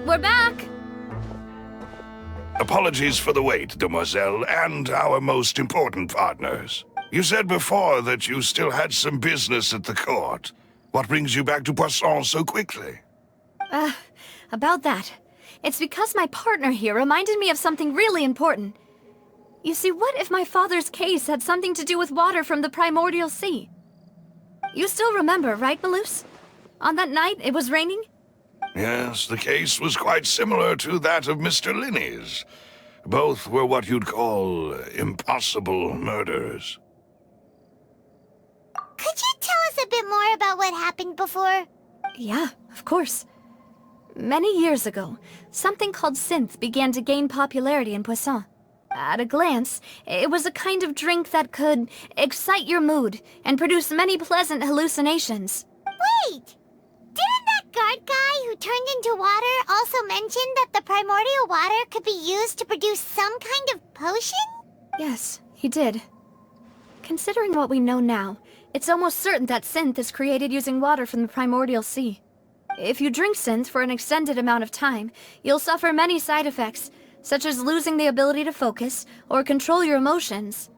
We're back! Apologies for the wait, demoiselle, and our most important partners. You said before that you still had some business at the court. What brings you back to Poisson so quickly? About that. It's because my partner here reminded me of something really important. You see, what if my father's case had something to do with water from the primordial sea? You still remember, right, Malus? On that night, it was raining? Yes, the case was quite similar to that of Mr. Linney's. Both were what you'd call impossible murders. Could you tell us a bit more about what happened before? Yeah, of course. Many years ago, something called synth began to gain popularity in Poisson. At a glance, it was a kind of drink that could excite your mood and produce many pleasant hallucinations. Wait! Didn't that guard guy who turned into water also mention that the primordial water could be used to produce some kind of potion? Yes, he did. Considering what we know now, it's almost certain that synth is created using water from the primordial sea. If you drink synth for an extended amount of time, you'll suffer many side effects, such as losing the ability to focus or control your emotions.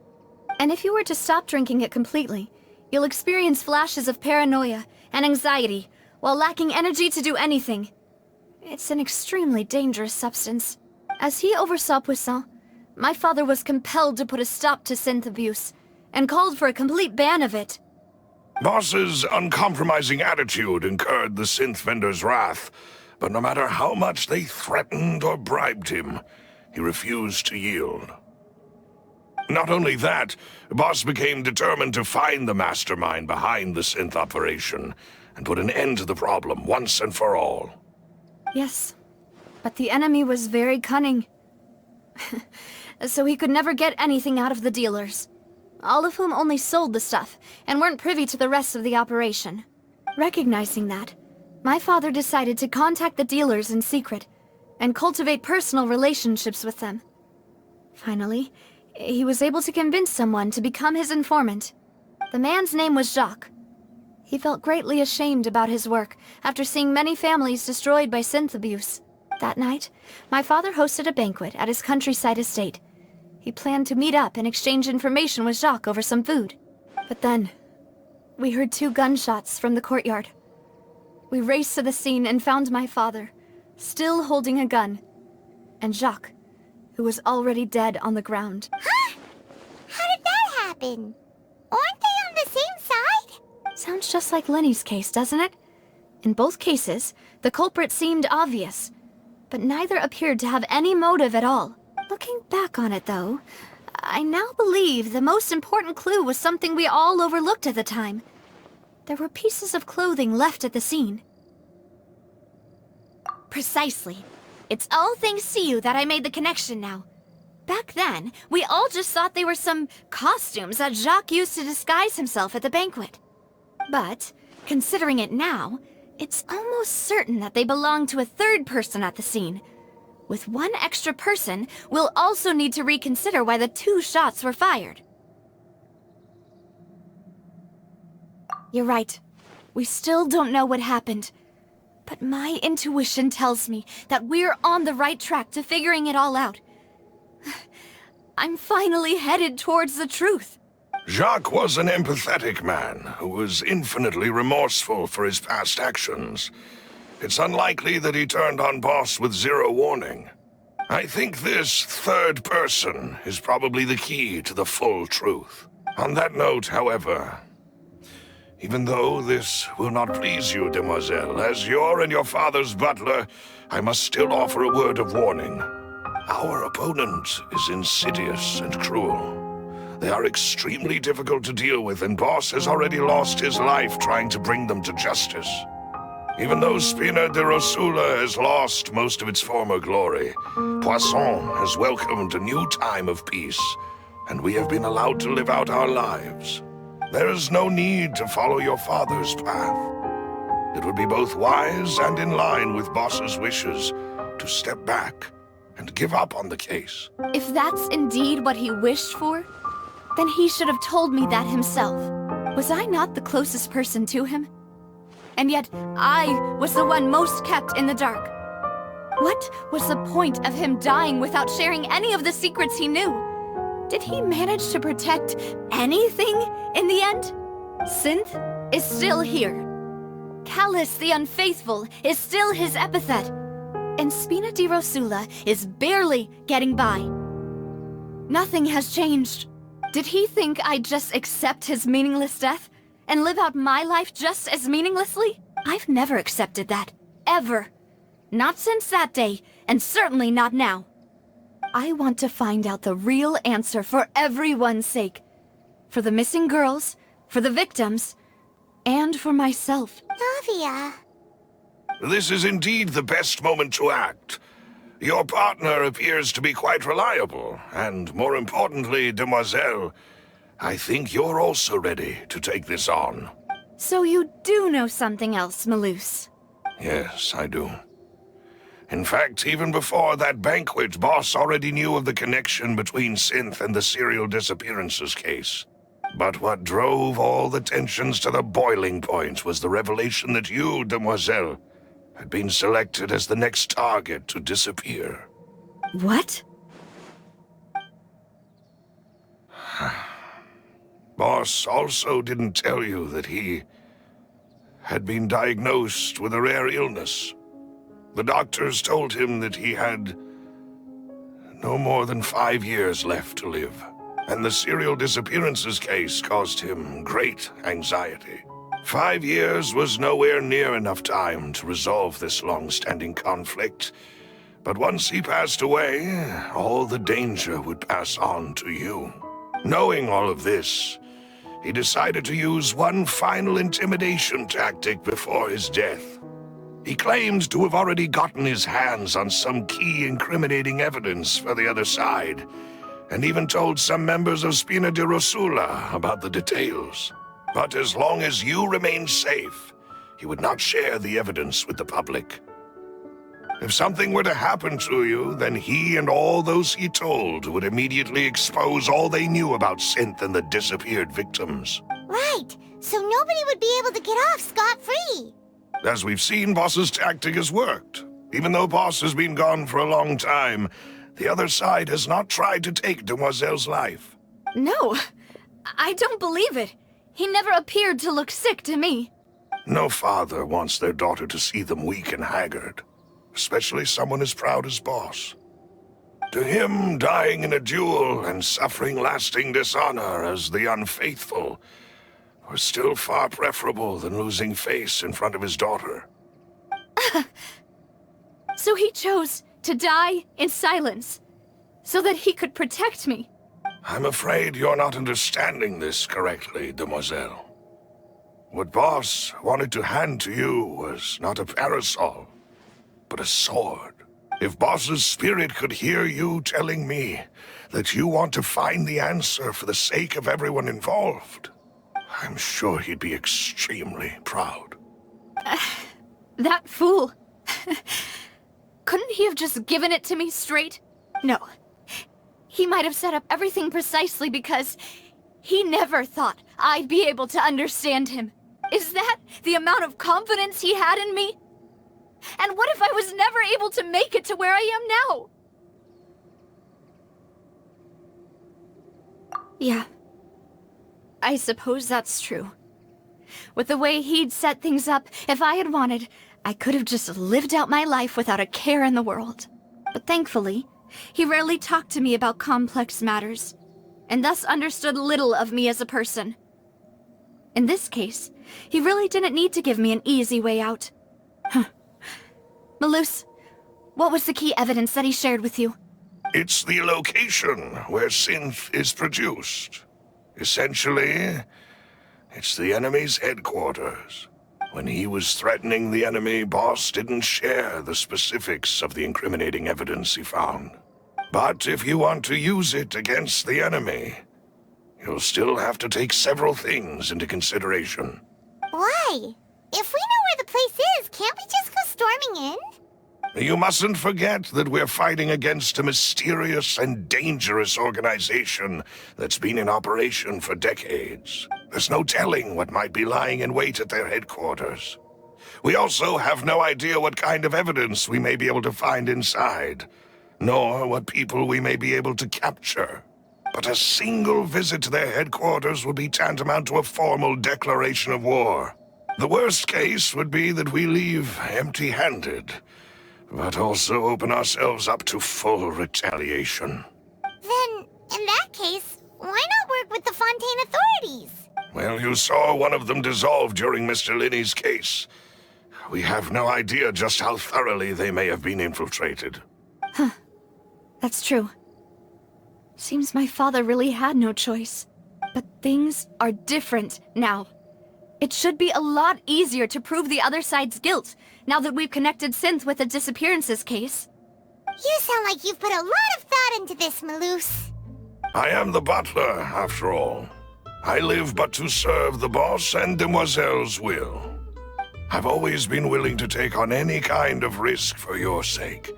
And if you were to stop drinking it completely, you'll experience flashes of paranoia and anxiety, while lacking energy to do anything. It's an extremely dangerous substance. As he oversaw Poisson, my father was compelled to put a stop to synth abuse, and called for a complete ban of it. Boss's uncompromising attitude incurred the synth vendor's wrath, but no matter how much they threatened or bribed him, he refused to yield. Not only that, Boss became determined to find the mastermind behind the synth operation, and put an end to the problem once and for all. Yes, but the enemy was very cunning. So he could never get anything out of the dealers, all of whom only sold the stuff and weren't privy to the rest of the operation. Recognizing that, my father decided to contact the dealers in secret and cultivate personal relationships with them. Finally, he was able to convince someone to become his informant. The man's name was Jacques. He felt greatly ashamed about his work after seeing many families destroyed by synth abuse. That night, my father hosted a banquet at his countryside estate. He planned to meet up and exchange information with Jacques over some food. But then, we heard 2 gunshots from the courtyard. We raced to the scene and found my father, still holding a gun, and Jacques, who was already dead on the ground. Huh? How did that happen? Aren't they on the same side? Sounds just like Lenny's case, doesn't it? In both cases, the culprit seemed obvious, but neither appeared to have any motive at all. Looking back on it, though, I now believe the most important clue was something we all overlooked at the time. There were pieces of clothing left at the scene. Precisely. It's all thanks to you that I made the connection now. Back then, we all just thought they were some costumes that Jacques used to disguise himself at the banquet. But, considering it now, it's almost certain that they belong to a third person at the scene. With one extra person, we'll also need to reconsider why the 2 shots were fired. You're right. We still don't know what happened. But my intuition tells me that we're on the right track to figuring it all out. I'm finally headed towards the truth. Jacques was an empathetic man who was infinitely remorseful for his past actions. It's unlikely that he turned on Boss with zero warning. I think this third person is probably the key to the full truth. On that note, however, even though this will not please you, demoiselle, as your and your father's butler, I must still offer a word of warning. Our opponent is insidious and cruel. They are extremely difficult to deal with, and Boss has already lost his life trying to bring them to justice. Even though Spina de Rosula has lost most of its former glory, Poisson has welcomed a new time of peace, and we have been allowed to live out our lives. There is no need to follow your father's path. It would be both wise and in line with Boss's wishes to step back and give up on the case. If that's indeed what he wished for, then he should have told me that himself. Was I not the closest person to him? And yet, I was the one most kept in the dark. What was the point of him dying without sharing any of the secrets he knew? Did he manage to protect anything in the end? Synth is still here. Callus the Unfaithful is still his epithet. And Spina di Rosula is barely getting by. Nothing has changed. Did he think I'd just accept his meaningless death and live out my life just as meaninglessly? I've never accepted that. Ever. Not since that day, and certainly not now. I want to find out the real answer for everyone's sake. For the missing girls, for the victims, and for myself. Navia. This is indeed the best moment to act. Your partner appears to be quite reliable, and more importantly, demoiselle, I think you're also ready to take this on. So you do know something else, Malus? Yes, I do. In fact, even before that banquet, Boss already knew of the connection between Synth and the serial disappearances case. But what drove all the tensions to the boiling point was the revelation that you, demoiselle, had been selected as the next target to disappear. What? Boss also didn't tell you that he had been diagnosed with a rare illness. The doctors told him that he had no more than 5 years left to live, and the serial disappearances case caused him great anxiety. 5 years was nowhere near enough time to resolve this long-standing conflict, but once he passed away, all the danger would pass on to you. Knowing all of this, he decided to use one final intimidation tactic before his death. He claimed to have already gotten his hands on some key incriminating evidence for the other side, and even told some members of Spina di Rosula about the details. But as long as you remained safe, he would not share the evidence with the public. If something were to happen to you, then he and all those he told would immediately expose all they knew about Synth and the disappeared victims. Right, so nobody would be able to get off scot-free. As we've seen, Boss's tactic has worked. Even though Boss has been gone for a long time, the other side has not tried to take Demoiselle's life. No, I don't believe it. He never appeared to look sick to me. No father wants their daughter to see them weak and haggard, especially someone as proud as Boss. To him, dying in a duel and suffering lasting dishonor as the unfaithful was still far preferable than losing face in front of his daughter. So he chose to die in silence, so that he could protect me. I'm afraid you're not understanding this correctly, demoiselle. What Boss wanted to hand to you was not a parasol, but a sword. If Boss's spirit could hear you telling me that you want to find the answer for the sake of everyone involved, I'm sure he'd be extremely proud. That fool. Couldn't he have just given it to me straight? No. He might have set up everything precisely because he never thought I'd be able to understand him. Is that the amount of confidence he had in me? And what if I was never able to make it to where I am now? Yeah. I suppose that's true. With the way he'd set things up, if I had wanted, I could have just lived out my life without a care in the world. But thankfully, He rarely talked to me about complex matters, and thus understood little of me as a person. In this case, he really didn't need to give me an easy way out. Malus, what was the key evidence that he shared with you? It's the location where synth is produced. Essentially, it's the enemy's headquarters. When he was threatening the enemy, Boss didn't share the specifics of the incriminating evidence he found. But if you want to use it against the enemy, you'll still have to take several things into consideration. Why? If we know where the place is, can't we just go storming in? You mustn't forget that we're fighting against a mysterious and dangerous organization that's been in operation for decades. There's no telling what might be lying in wait at their headquarters. We also have no idea what kind of evidence we may be able to find inside, nor what people we may be able to capture. But a single visit to their headquarters would be tantamount to a formal declaration of war. The worst case would be that we leave empty-handed, but also open ourselves up to full retaliation. Then, in that case, why not work with the Fontaine authorities? Well, you saw one of them dissolve during Mr. Linney's case. We have no idea just how thoroughly they may have been infiltrated. That's true. Seems my father really had no choice. But things are different now. It should be a lot easier to prove the other side's guilt, now that we've connected Synth with the disappearances case. You sound like you've put a lot of thought into this, Malus. I am the butler, after all. I live but to serve the boss and Demoiselle's will. I've always been willing to take on any kind of risk for your sake.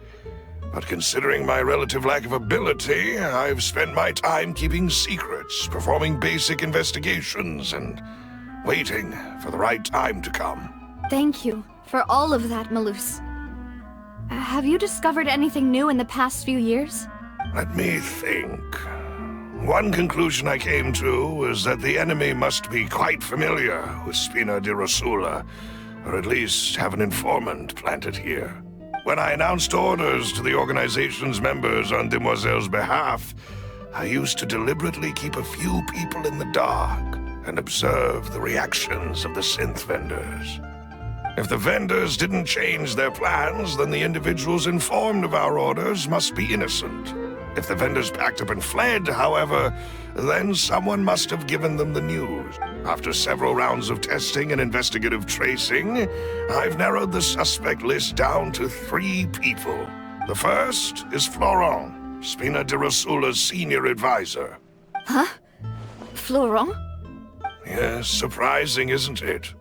But considering my relative lack of ability, I've spent my time keeping secrets, performing basic investigations, and waiting for the right time to come. Thank you for all of that, Malus. Have you discovered anything new in the past few years? Let me think. One conclusion I came to was that the enemy must be quite familiar with Spina di Rosula, or at least have an informant planted here. When I announced orders to the organization's members on Demoiselle's behalf, I used to deliberately keep a few people in the dark and observe the reactions of the synth vendors. If the vendors didn't change their plans, then the individuals informed of our orders must be innocent. If the vendors packed up and fled, however, then someone must have given them the news. After several rounds of testing and investigative tracing, I've narrowed the suspect list down to 3 people. The first is Florent, Spina di Rosula's senior advisor. Huh? Florent? Yes, surprising, isn't it?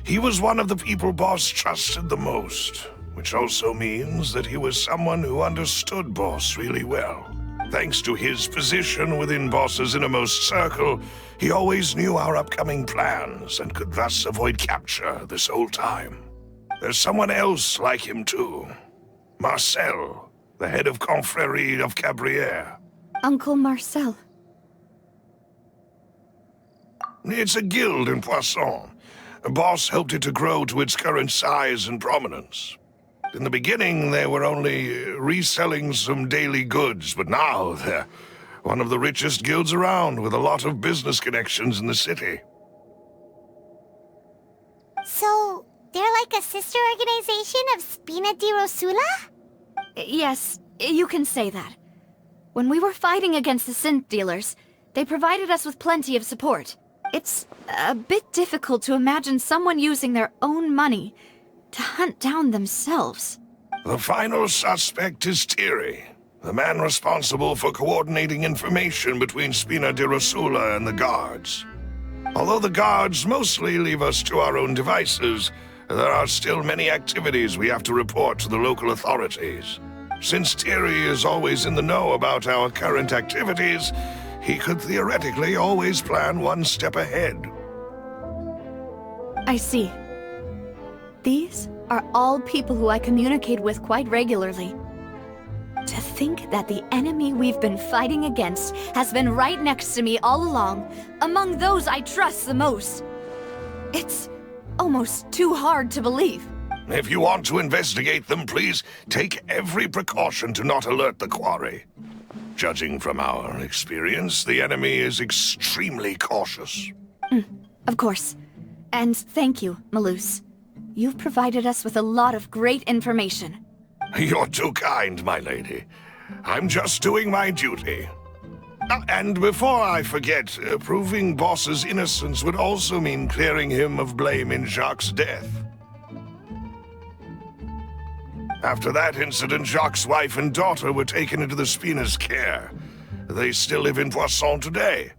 He was one of the people Boss trusted the most, which also means that he was someone who understood Boss really well. Thanks to his position within Boss's innermost circle, he always knew our upcoming plans and could thus avoid capture this whole time. There's someone else like him too. Marcel, the head of Confrérie of Cabrières. Uncle Marcel. It's a guild in Poisson. Boss helped it to grow to its current size and prominence. In the beginning, they were only reselling some daily goods, but now they're one of the richest guilds around, with a lot of business connections in the city. So, they're like a sister organization of Spina di Rosula? Yes, you can say that. When we were fighting against the synth dealers, they provided us with plenty of support. It's a bit difficult to imagine someone using their own money to hunt down themselves. The final suspect is Thierry, the man responsible for coordinating information between Spina di Rosula and the guards. Although the guards mostly leave us to our own devices, there are still many activities we have to report to the local authorities. Since Thierry is always in the know about our current activities, he could theoretically always plan one step ahead. I see. These are all people who I communicate with quite regularly. To think that the enemy we've been fighting against has been right next to me all along, among those I trust the most. It's almost too hard to believe. If you want to investigate them, please take every precaution to not alert the quarry. Judging from our experience, the enemy is extremely cautious. Of course. And thank you, Malus. You've provided us with a lot of great information. You're too kind, my lady. I'm just doing my duty. And before I forget, proving Boss's innocence would also mean clearing him of blame in Jacques' death. After that incident, Jacques' wife and daughter were taken into the Spina's care. They still live in Poisson today.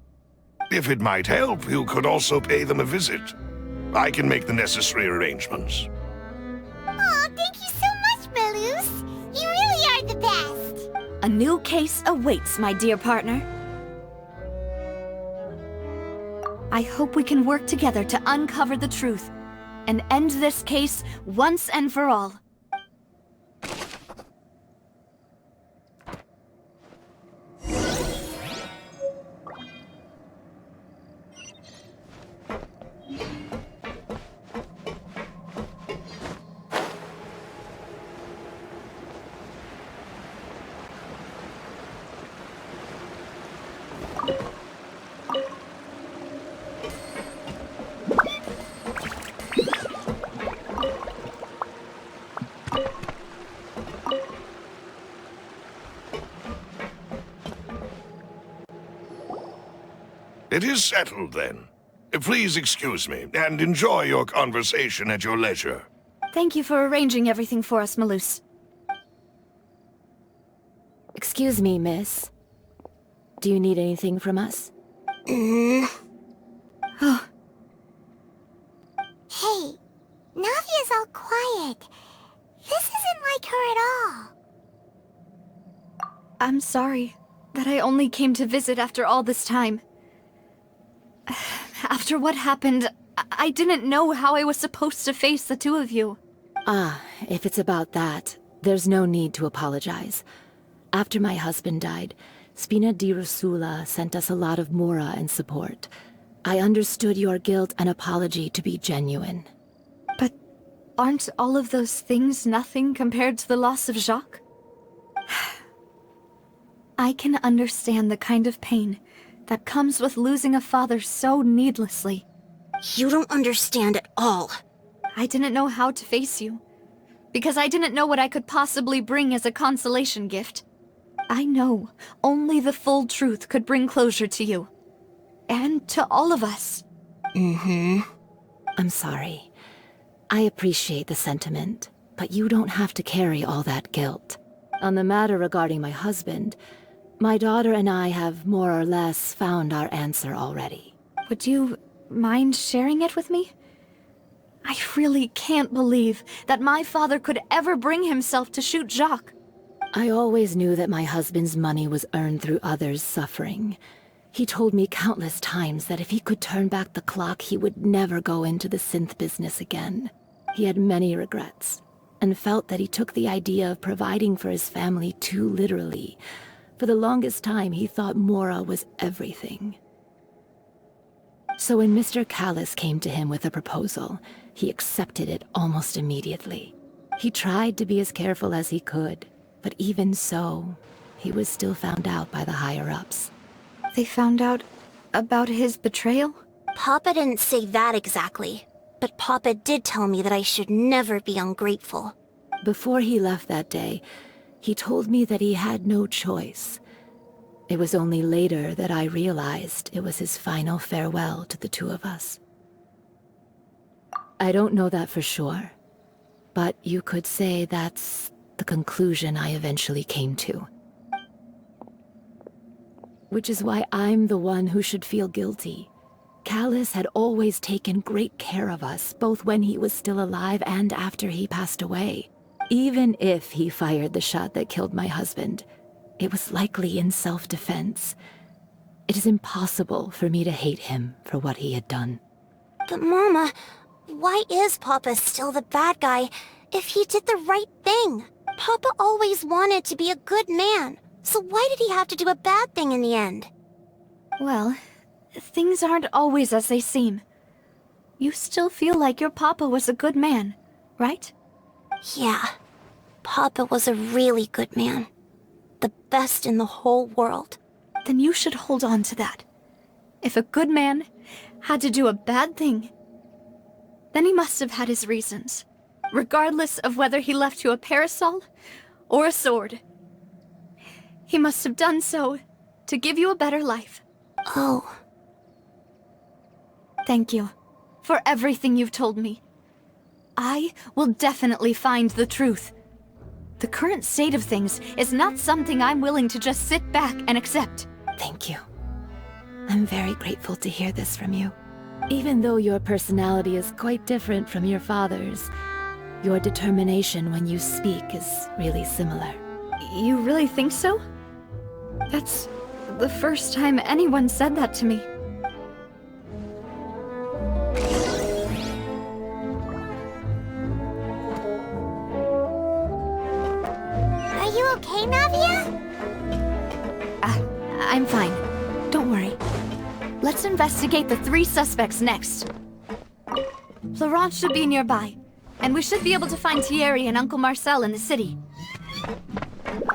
If it might help, you could also pay them a visit. I can make the necessary arrangements. Oh, thank you so much, Malus. You really are the best. A new case awaits, my dear partner. I hope we can work together to uncover the truth and end this case once and for all. It is settled, then. Please excuse me, and enjoy your conversation at your leisure. Thank you for arranging everything for us, Malus. Excuse me, miss. Do you need anything from us? Hey, Navia's all quiet. This isn't like her at all. I'm sorry that I only came to visit after all this time. After what happened, I didn't know how I was supposed to face the two of you. Ah, if it's about that, there's no need to apologize. After my husband died, Spina di Rosula sent us a lot of mora and support. I understood your guilt and apology to be genuine. But aren't all of those things nothing compared to the loss of Jacques? I can understand the kind of pain that comes with losing a father so needlessly. You don't understand at all. I didn't know how to face you, because I didn't know what I could possibly bring as a consolation gift. I know only the full truth could bring closure to you. And to all of us. I'm sorry. I appreciate the sentiment, but you don't have to carry all that guilt. On the matter regarding my husband, my daughter and I have more or less found our answer already. Would you mind sharing it with me? I really can't believe that my father could ever bring himself to shoot Jacques. I always knew that my husband's money was earned through others' suffering. He told me countless times that if he could turn back the clock, he would never go into the synth business again. He had many regrets, and felt that he took the idea of providing for his family too literally. For the longest time, he thought Mora was everything. So when Mr. Callis came to him with a proposal, he accepted it almost immediately. He tried to be as careful as he could, but even so, he was still found out by the higher-ups. They found out about his betrayal? Papa didn't say that exactly, but Papa did tell me that I should never be ungrateful. Before he left that day, he told me that he had no choice. It was only later that I realized it was his final farewell to the two of us. I don't know that for sure, but you could say that's the conclusion I eventually came to. Which is why I'm the one who should feel guilty. Callis had always taken great care of us, both when he was still alive and after he passed away. Even if he fired the shot that killed my husband, it was likely in self-defense. It is impossible for me to hate him for what he had done. But Mama, why is Papa still the bad guy if he did the right thing? Papa always wanted to be a good man, so why did he have to do a bad thing in the end? Well, things aren't always as they seem. You still feel like your papa was a good man, right? Yeah, Papa was a really good man. The best in the whole world. Then you should hold on to that. If a good man had to do a bad thing, then he must have had his reasons, regardless of whether he left you a parasol or a sword. He must have done so to give you a better life. Oh. Thank you for everything you've told me. I will definitely find the truth. The current state of things is not something I'm willing to just sit back and accept. Thank you. I'm very grateful to hear this from you. Even though your personality is quite different from your father's, your determination when you speak is really similar. You really think so? That's the first time anyone said that to me. Are you okay, Navia? I'm fine. Don't worry. Let's investigate the 3 suspects next. Florent should be nearby, and we should be able to find Thierry and Uncle Marcel in the city.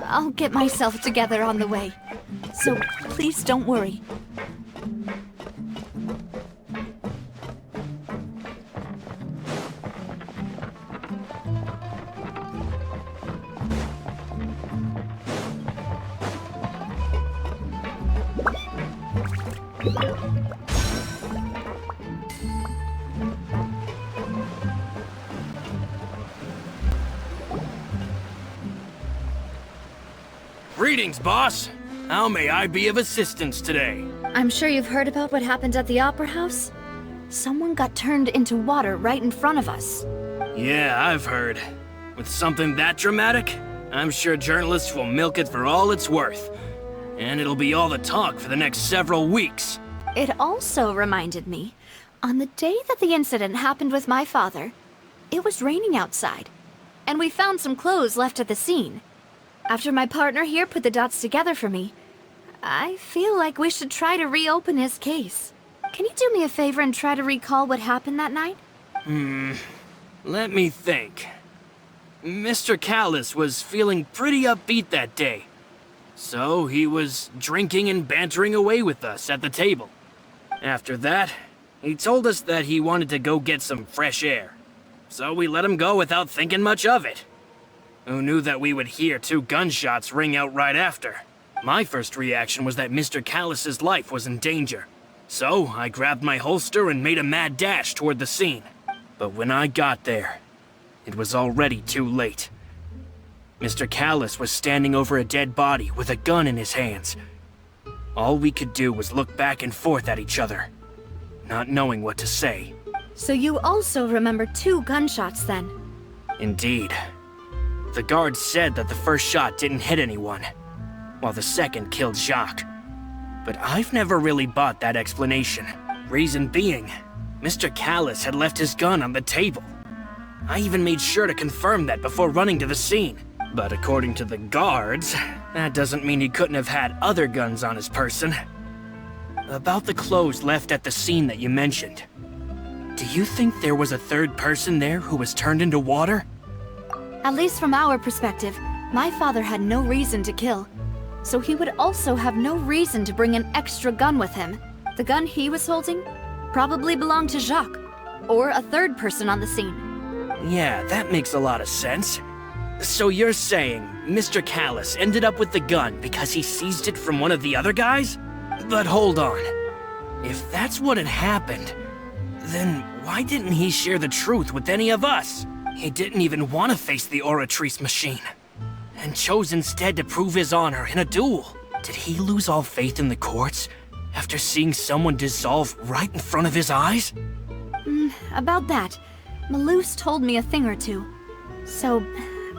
I'll get myself together on the way, so please don't worry. Greetings, boss. How may I be of assistance today? I'm sure you've heard about what happened at the Opera House. Someone got turned into water right in front of us. Yeah, I've heard. With something that dramatic, I'm sure journalists will milk it for all it's worth. And it'll be all the talk for the next several weeks. It also reminded me, on the day that the incident happened with my father, it was raining outside, and we found some clothes left at the scene. After my partner here put the dots together for me, I feel like we should try to reopen his case. Can you do me a favor and try to recall what happened that night? Let me think. Mr. Callis was feeling pretty upbeat that day. So he was drinking and bantering away with us at the table. After that, he told us that he wanted to go get some fresh air. So we let him go without thinking much of it. Who knew that we would hear 2 gunshots ring out right after? My first reaction was that Mr. Callis's life was in danger. So I grabbed my holster and made a mad dash toward the scene. But when I got there, it was already too late. Mr. Callis was standing over a dead body with a gun in his hands. All we could do was look back and forth at each other, not knowing what to say. So you also remember 2 gunshots then? Indeed. The guard said that the first shot didn't hit anyone, while the second killed Jacques. But I've never really bought that explanation. Reason being, Mr. Callis had left his gun on the table. I even made sure to confirm that before running to the scene. But according to the guards, that doesn't mean he couldn't have had other guns on his person. About the clothes left at the scene that you mentioned, do you think there was a third person there who was turned into water? At least from our perspective, my father had no reason to kill. So he would also have no reason to bring an extra gun with him. The gun he was holding probably belonged to Jacques, or a third person on the scene. Yeah, that makes a lot of sense. So you're saying Mr. Callis ended up with the gun because he seized it from one of the other guys? But hold on. If that's what had happened, then why didn't he share the truth with any of us? He didn't even want to face the Oratrice machine, and chose instead to prove his honor in a duel. Did he lose all faith in the courts after seeing someone dissolve right in front of his eyes? About that, Malouse told me a thing or two. So,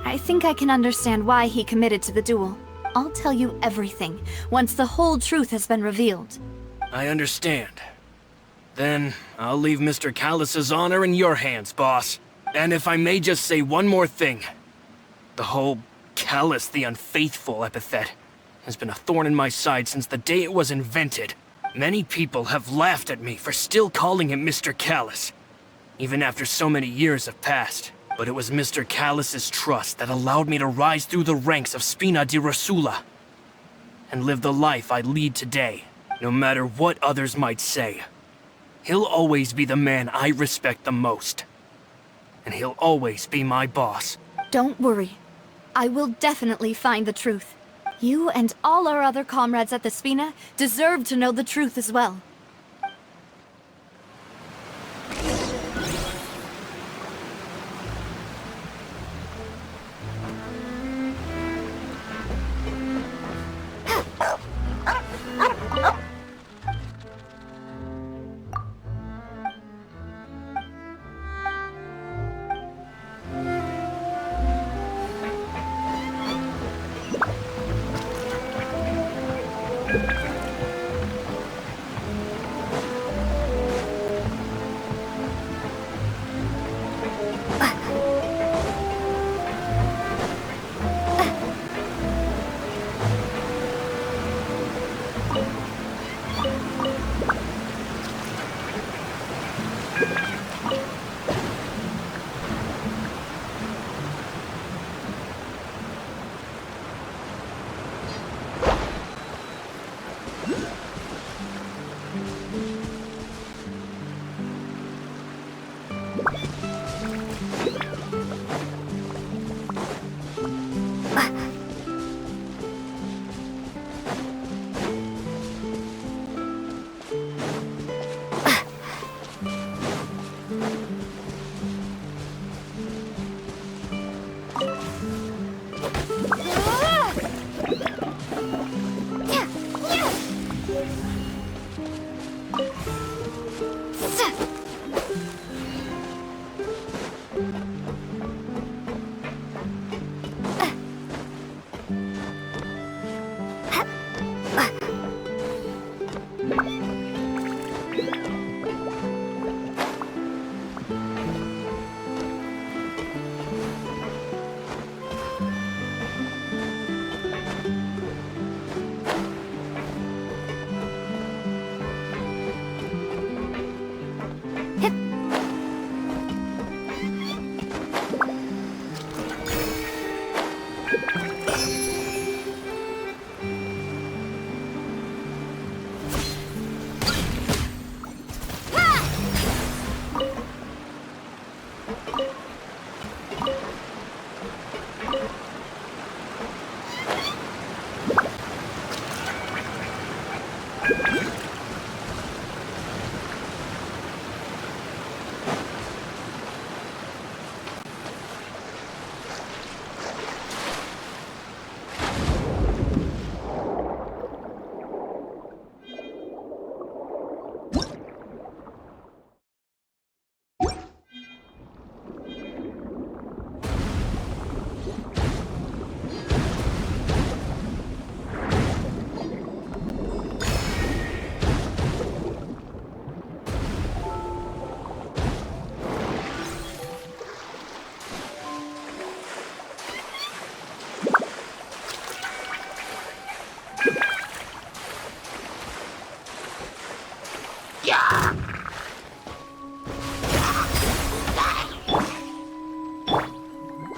I think I can understand why he committed to the duel. I'll tell you everything once the whole truth has been revealed. I understand. Then, I'll leave Mr. Callis's honor in your hands, boss. And if I may just say one more thing. The whole Callis the Unfaithful epithet has been a thorn in my side since the day it was invented. Many people have laughed at me for still calling him Mr. Callis, even after so many years have passed. But it was Mr. Callus's trust that allowed me to rise through the ranks of Spina di Rosula and live the life I lead today, no matter what others might say. He'll always be the man I respect the most. And he'll always be my boss. Don't worry. I will definitely find the truth. You and all our other comrades at the Spina deserve to know the truth as well.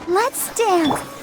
Let's dance.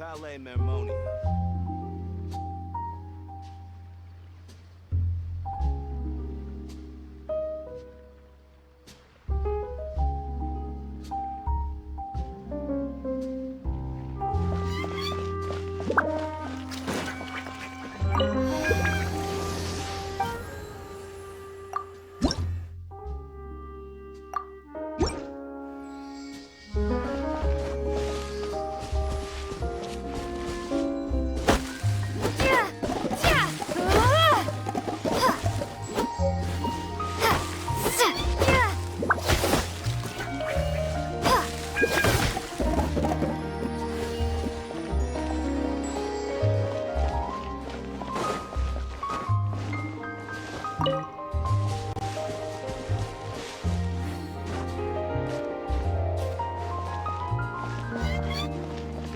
Palais Mermonia.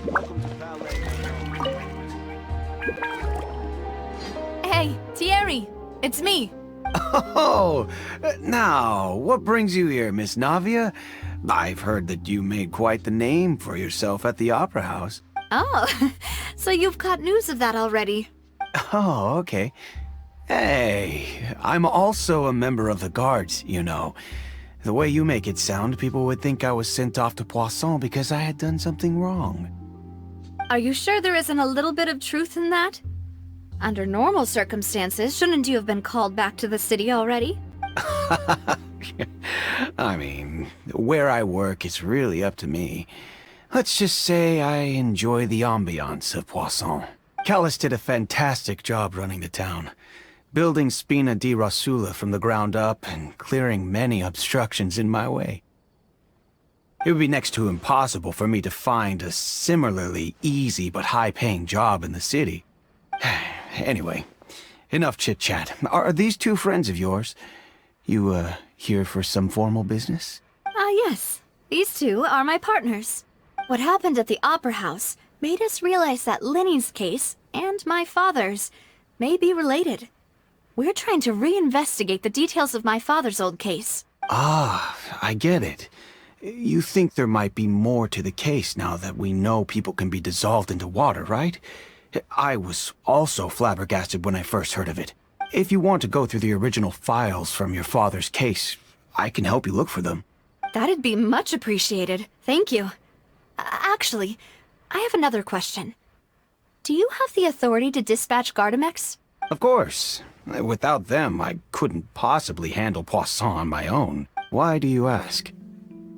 Welcome to Palais Mermonia. Hey, Thierry! It's me! Oh, now, what brings you here, Miss Navia? I've heard that you made quite the name for yourself at the Opera House. Oh, so you've got news of that already. Oh, okay. Hey, I'm also a member of the Guards, you know. The way you make it sound, people would think I was sent off to Poisson because I had done something wrong. Are you sure there isn't a little bit of truth in that? Under normal circumstances, shouldn't you have been called back to the city already? I mean, where I work is really up to me. Let's just say I enjoy the ambiance of Poisson. Callis did a fantastic job running the town, building Spina di Rosula from the ground up and clearing many obstructions in my way. It would be next to impossible for me to find a similarly easy but high-paying job in the city. Anyway, enough chit-chat. Are these two friends of yours? You, here for some formal business? Yes. These two are my partners. What happened at the Opera House made us realize that Linny's case and my father's may be related. We're trying to reinvestigate the details of my father's old case. Ah, I get it. You think there might be more to the case now that we know people can be dissolved into water, right? I was also flabbergasted when I first heard of it. If you want to go through the original files from your father's case, I can help you look for them. That'd be much appreciated. Thank you. Actually, I have another question. Do you have the authority to dispatch Gardamex? Of course. Without them, I couldn't possibly handle Poisson on my own. Why do you ask?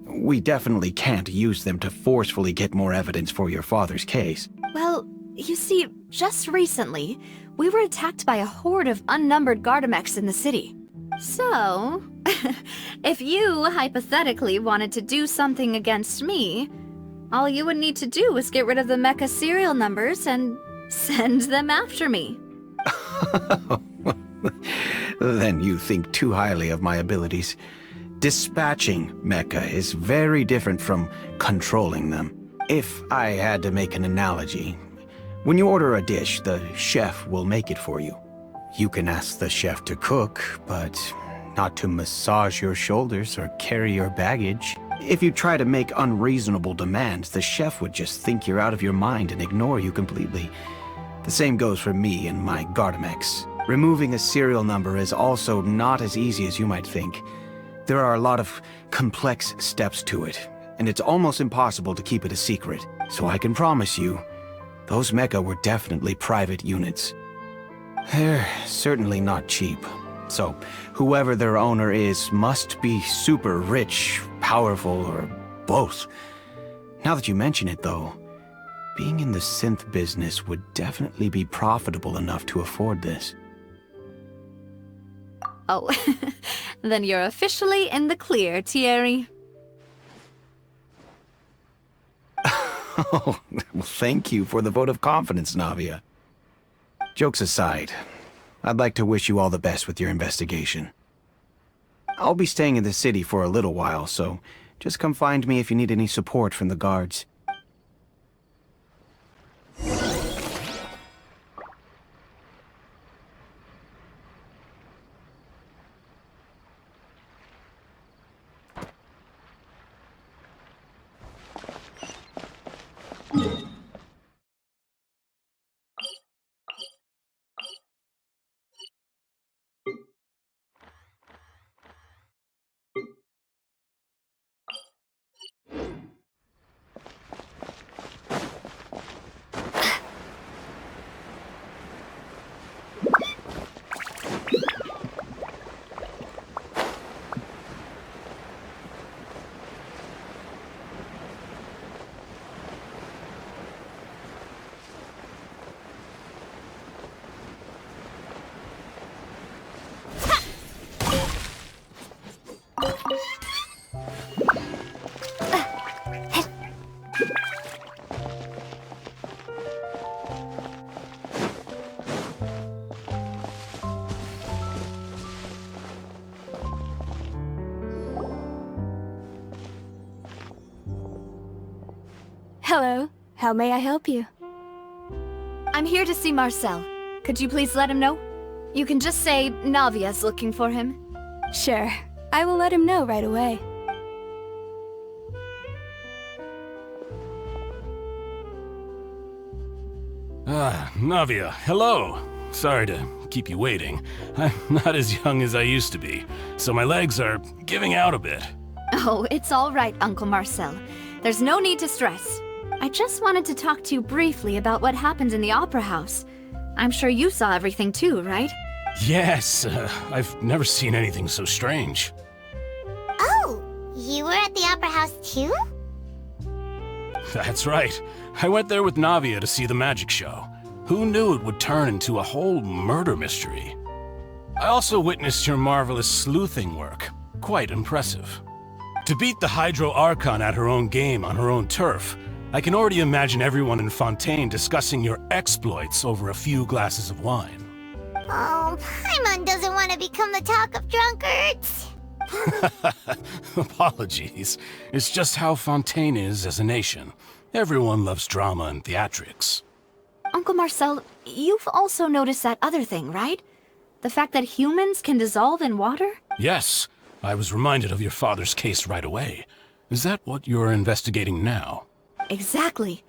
We definitely can't use them to forcefully get more evidence for your father's case. Well, you see, just recently, we were attacked by a horde of unnumbered Gardamex in the city. So, if you hypothetically wanted to do something against me, all you would need to do was get rid of the mecha serial numbers and send them after me. Then you think too highly of my abilities. Dispatching mecha is very different from controlling them. If I had to make an analogy, when you order a dish, the chef will make it for you. You can ask the chef to cook, but not to massage your shoulders or carry your baggage. If you try to make unreasonable demands, the chef would just think you're out of your mind and ignore you completely. The same goes for me and my Gardamex. Removing a serial number is also not as easy as you might think. There are a lot of complex steps to it, and it's almost impossible to keep it a secret. So I can promise you, those mecha were definitely private units. They're certainly not cheap. So whoever their owner is must be super rich, powerful, or both. Now that you mention it, though, being in the synth business would definitely be profitable enough to afford this. Oh, then you're officially in the clear, Thierry. Oh, well, thank you for the vote of confidence, Navia. Jokes aside, I'd like to wish you all the best with your investigation. I'll be staying in the city for a little while, so just come find me if you need any support from the guards. Hello. How may I help you? I'm here to see Marcel. Could you please let him know? You can just say Navia's looking for him. Sure. I will let him know right away. Navia, hello. Sorry to keep you waiting. I'm not as young as I used to be, so my legs are giving out a bit. Oh, it's all right, Uncle Marcel. There's no need to stress. I just wanted to talk to you briefly about what happened in the Opera House. I'm sure you saw everything too, right? Yes, I've never seen anything so strange. Oh, you were at the Opera House too? That's right. I went there with Navia to see the magic show. Who knew it would turn into a whole murder mystery? I also witnessed your marvelous sleuthing work. Quite impressive. To beat the Hydro Archon at her own game on her own turf, I can already imagine everyone in Fontaine discussing your exploits over a few glasses of wine. Oh, Paimon doesn't want to become the talk of drunkards. Apologies. It's just how Fontaine is as a nation. Everyone loves drama and theatrics. Uncle Marcel, you've also noticed that other thing, right? The fact that humans can dissolve in water? Yes, I was reminded of your father's case right away. Is that what you're investigating now? Exactly.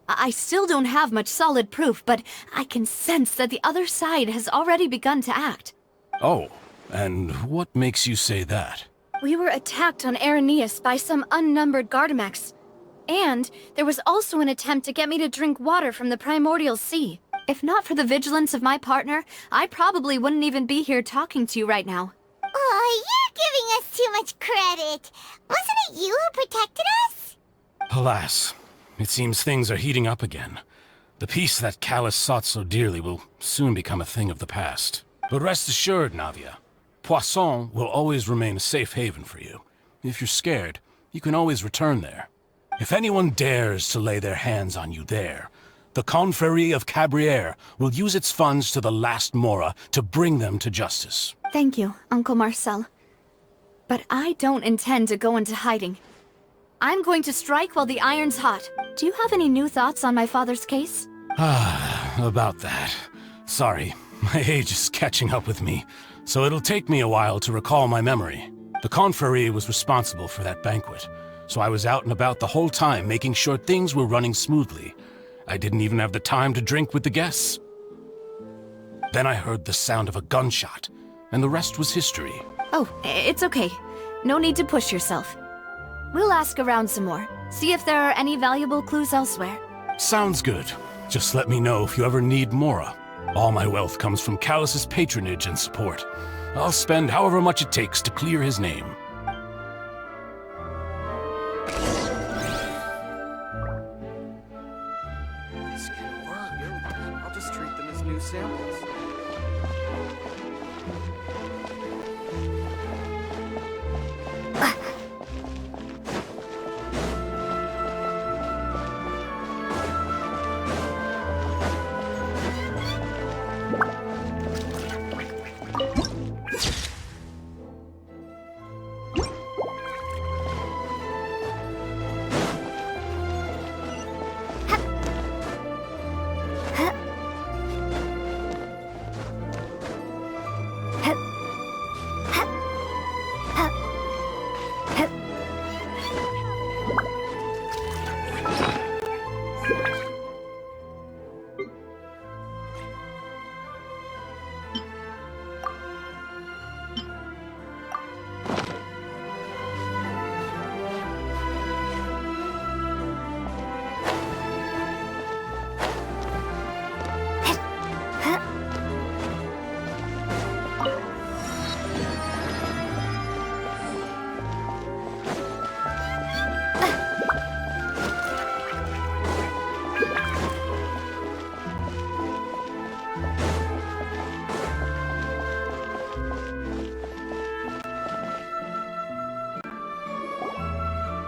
I still don't have much solid proof, but I can sense that the other side has already begun to act. Oh, and what makes you say that? We were attacked on Araneus by some unnumbered Gardamex. And there was also an attempt to get me to drink water from the primordial sea. If not for the vigilance of my partner, I probably wouldn't even be here talking to you right now. Oh, you're giving us too much credit. Wasn't it you who protected us? Alas, it seems things are heating up again. The peace that Callus sought so dearly will soon become a thing of the past. But rest assured, Navia, Poisson will always remain a safe haven for you. If you're scared, you can always return there. If anyone dares to lay their hands on you there, the Confrérie of Cabrières will use its funds to the last Mora to bring them to justice. Thank you, Uncle Marcel. But I don't intend to go into hiding. I'm going to strike while the iron's hot. Do you have any new thoughts on my father's case? About that. Sorry, my age is catching up with me, so it'll take me a while to recall my memory. The Confrérie was responsible for that banquet, so I was out and about the whole time making sure things were running smoothly. I didn't even have the time to drink with the guests. Then I heard the sound of a gunshot, and the rest was history. Oh, it's okay. No need to push yourself. We'll ask around some more, see if there are any valuable clues elsewhere. Sounds good. Just let me know if you ever need Mora. All my wealth comes from Callus's patronage and support. I'll spend however much it takes to clear his name. This can work. I'll just treat them as new samples.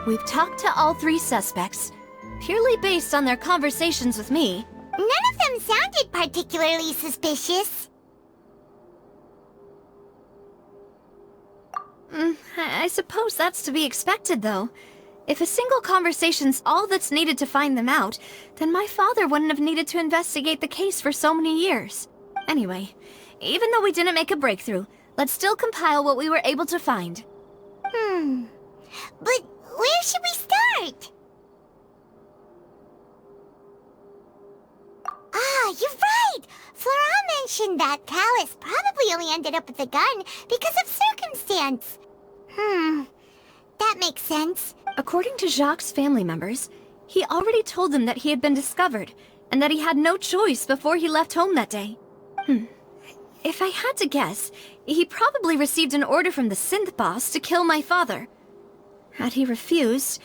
We've talked to all three suspects, purely based on their conversations with me. None of them sounded particularly suspicious. I suppose that's to be expected, though. If a single conversation's all that's needed to find them out, then my father wouldn't have needed to investigate the case for so many years. Anyway, even though we didn't make a breakthrough, let's still compile what we were able to find. But where should we start? Ah, you're right! Flora mentioned that Callus probably only ended up with the gun because of circumstance. That makes sense. According to Jacques' family members, he already told them that he had been discovered, and that he had no choice before he left home that day. If I had to guess, he probably received an order from the synth boss to kill my father. Had he refused,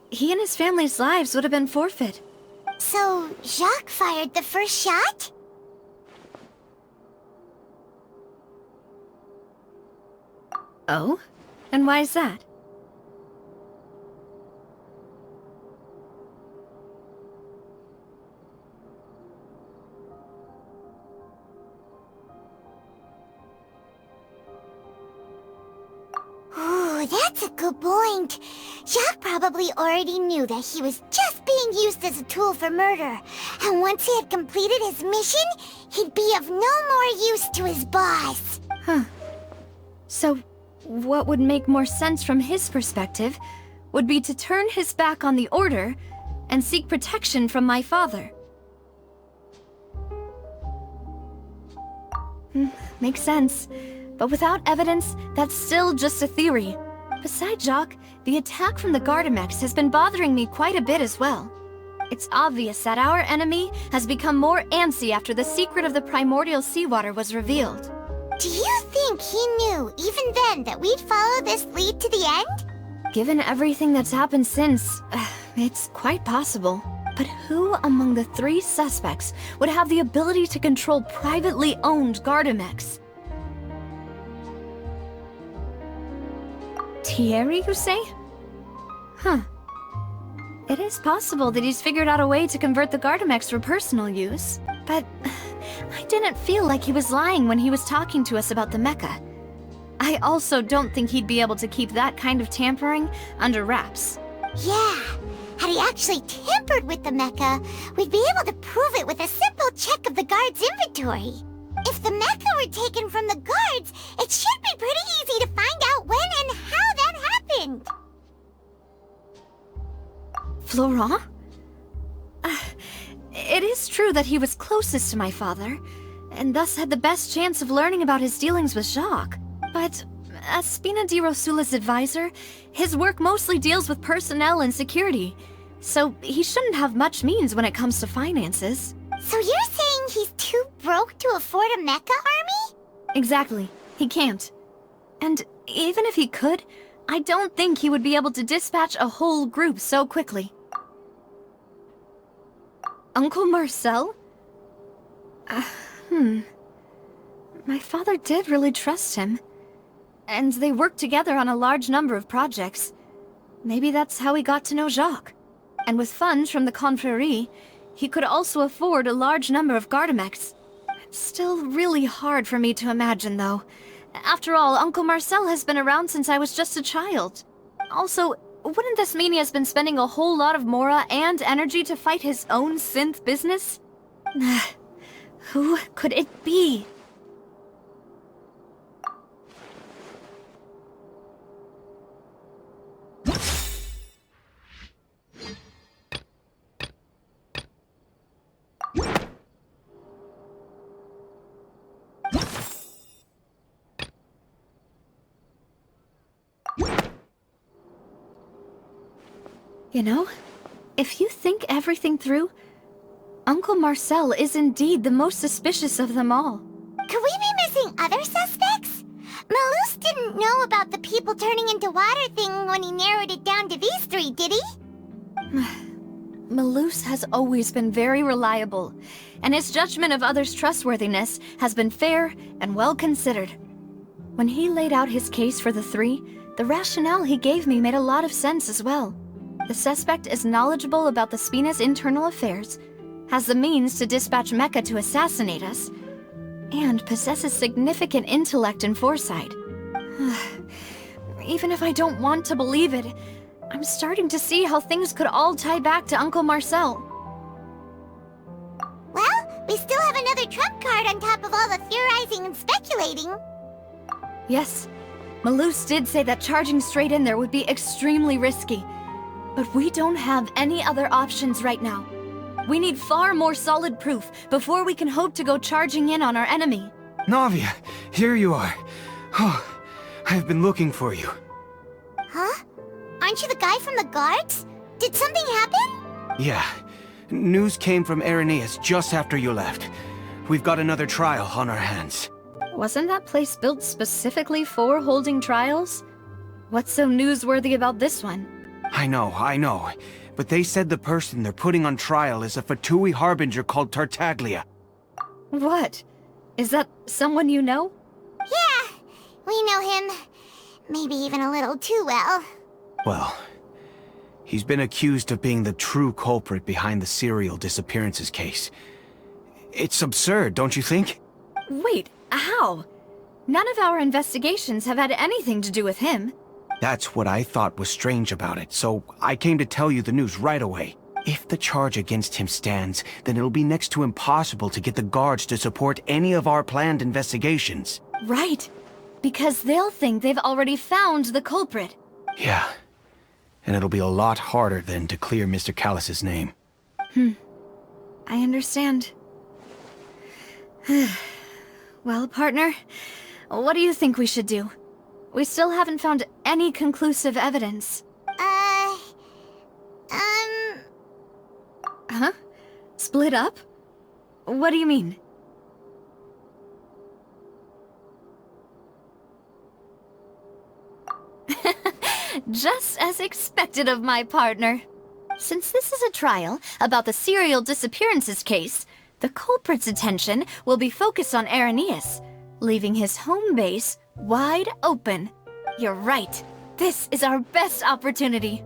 he and his family's lives would have been forfeit. So, Jacques fired the first shot? Oh? And why is that? Ooh, that's a good point. Jacques probably already knew that he was just being used as a tool for murder. And once he had completed his mission, he'd be of no more use to his boss. So, what would make more sense from his perspective would be to turn his back on the Order and seek protection from my father. Makes sense. But without evidence, that's still just a theory. Besides Jacques, the attack from the Gardamex has been bothering me quite a bit as well. It's obvious that our enemy has become more antsy after the secret of the primordial seawater was revealed. Do you think he knew, even then, that we'd follow this lead to the end? Given everything that's happened since, it's quite possible. But who among the 3 suspects would have the ability to control privately owned Gardamex? Thierry, you say? It is possible that he's figured out a way to convert the Gardamex for personal use, but I didn't feel like he was lying when he was talking to us about the mecha. I also don't think he'd be able to keep that kind of tampering under wraps. Yeah, had he actually tampered with the mecha, we'd be able to prove it with a simple check of the guard's inventory. If the mecha were taken from the guards, it should be pretty easy to find out when and how that happened. Florent? It is true that he was closest to my father, and thus had the best chance of learning about his dealings with Jacques. But as Spina di Rosula's advisor, his work mostly deals with personnel and security, so he shouldn't have much means when it comes to finances. So you're saying he's too broke to afford a mecha army? Exactly. He can't. And even if he could, I don't think he would be able to dispatch a whole group so quickly. Uncle Marcel? My father did really trust him. And they worked together on a large number of projects. Maybe that's how he got to know Jacques. And with funds from the Confrérie, he could also afford a large number of Gardamex. It's still really hard for me to imagine, though. After all, Uncle Marcel has been around since I was just a child. Also, wouldn't this mean he has been spending a whole lot of mora and energy to fight his own synth business? Who could it be? You know, if you think everything through, Uncle Marcel is indeed the most suspicious of them all. Could we be missing other suspects? Malus didn't know about the people turning into water thing when he narrowed it down to these 3, did he? Malus has always been very reliable, and his judgment of others' trustworthiness has been fair and well considered. When he laid out his case for the 3, the rationale he gave me made a lot of sense as well. The suspect is knowledgeable about the Spina's internal affairs, has the means to dispatch Mecha to assassinate us, and possesses significant intellect and foresight. Even if I don't want to believe it, I'm starting to see how things could all tie back to Uncle Marcel. Well, we still have another trump card on top of all the theorizing and speculating. Yes, Malus did say that charging straight in there would be extremely risky. But we don't have any other options right now. We need far more solid proof before we can hope to go charging in on our enemy. Navia, here you are. Oh, I've been looking for you. Huh? Aren't you the guy from the guards? Did something happen? Yeah. News came from Irenaeus just after you left. We've got another trial on our hands. Wasn't that place built specifically for holding trials? What's so newsworthy about this one? I know. But they said the person they're putting on trial is a Fatui harbinger called Tartaglia. What? Is that someone you know? Yeah, we know him. Maybe even a little too well. Well, he's been accused of being the true culprit behind the serial disappearances case. It's absurd, don't you think? Wait, how? None of our investigations have had anything to do with him. That's what I thought was strange about it, so I came to tell you the news right away. If the charge against him stands, then it'll be next to impossible to get the guards to support any of our planned investigations. Right. Because they'll think they've already found the culprit. Yeah. And it'll be a lot harder then to clear Mr. Callus's name. I understand. Well, partner, what do you think we should do? We still haven't found any conclusive evidence. Huh? Split up? What do you mean? Just as expected of my partner. Since this is a trial about the serial disappearances case, the culprit's attention will be focused on Irenaeus, leaving his home base wide open. You're right. This is our best opportunity.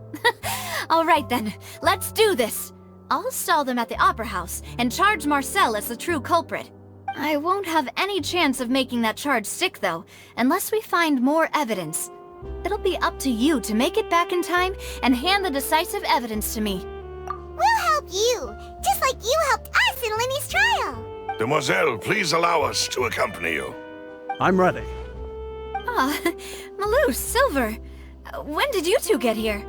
All right then, let's do this. I'll stall them at the Opera House and charge Marcel as the true culprit. I won't have any chance of making that charge stick though, unless we find more evidence. It'll be up to you to make it back in time and hand the decisive evidence to me. We'll help you, just like you helped us in Lenny's trial. Demoiselle, please allow us to accompany you. I'm ready. Ah, Malus, Silver. When did you two get here?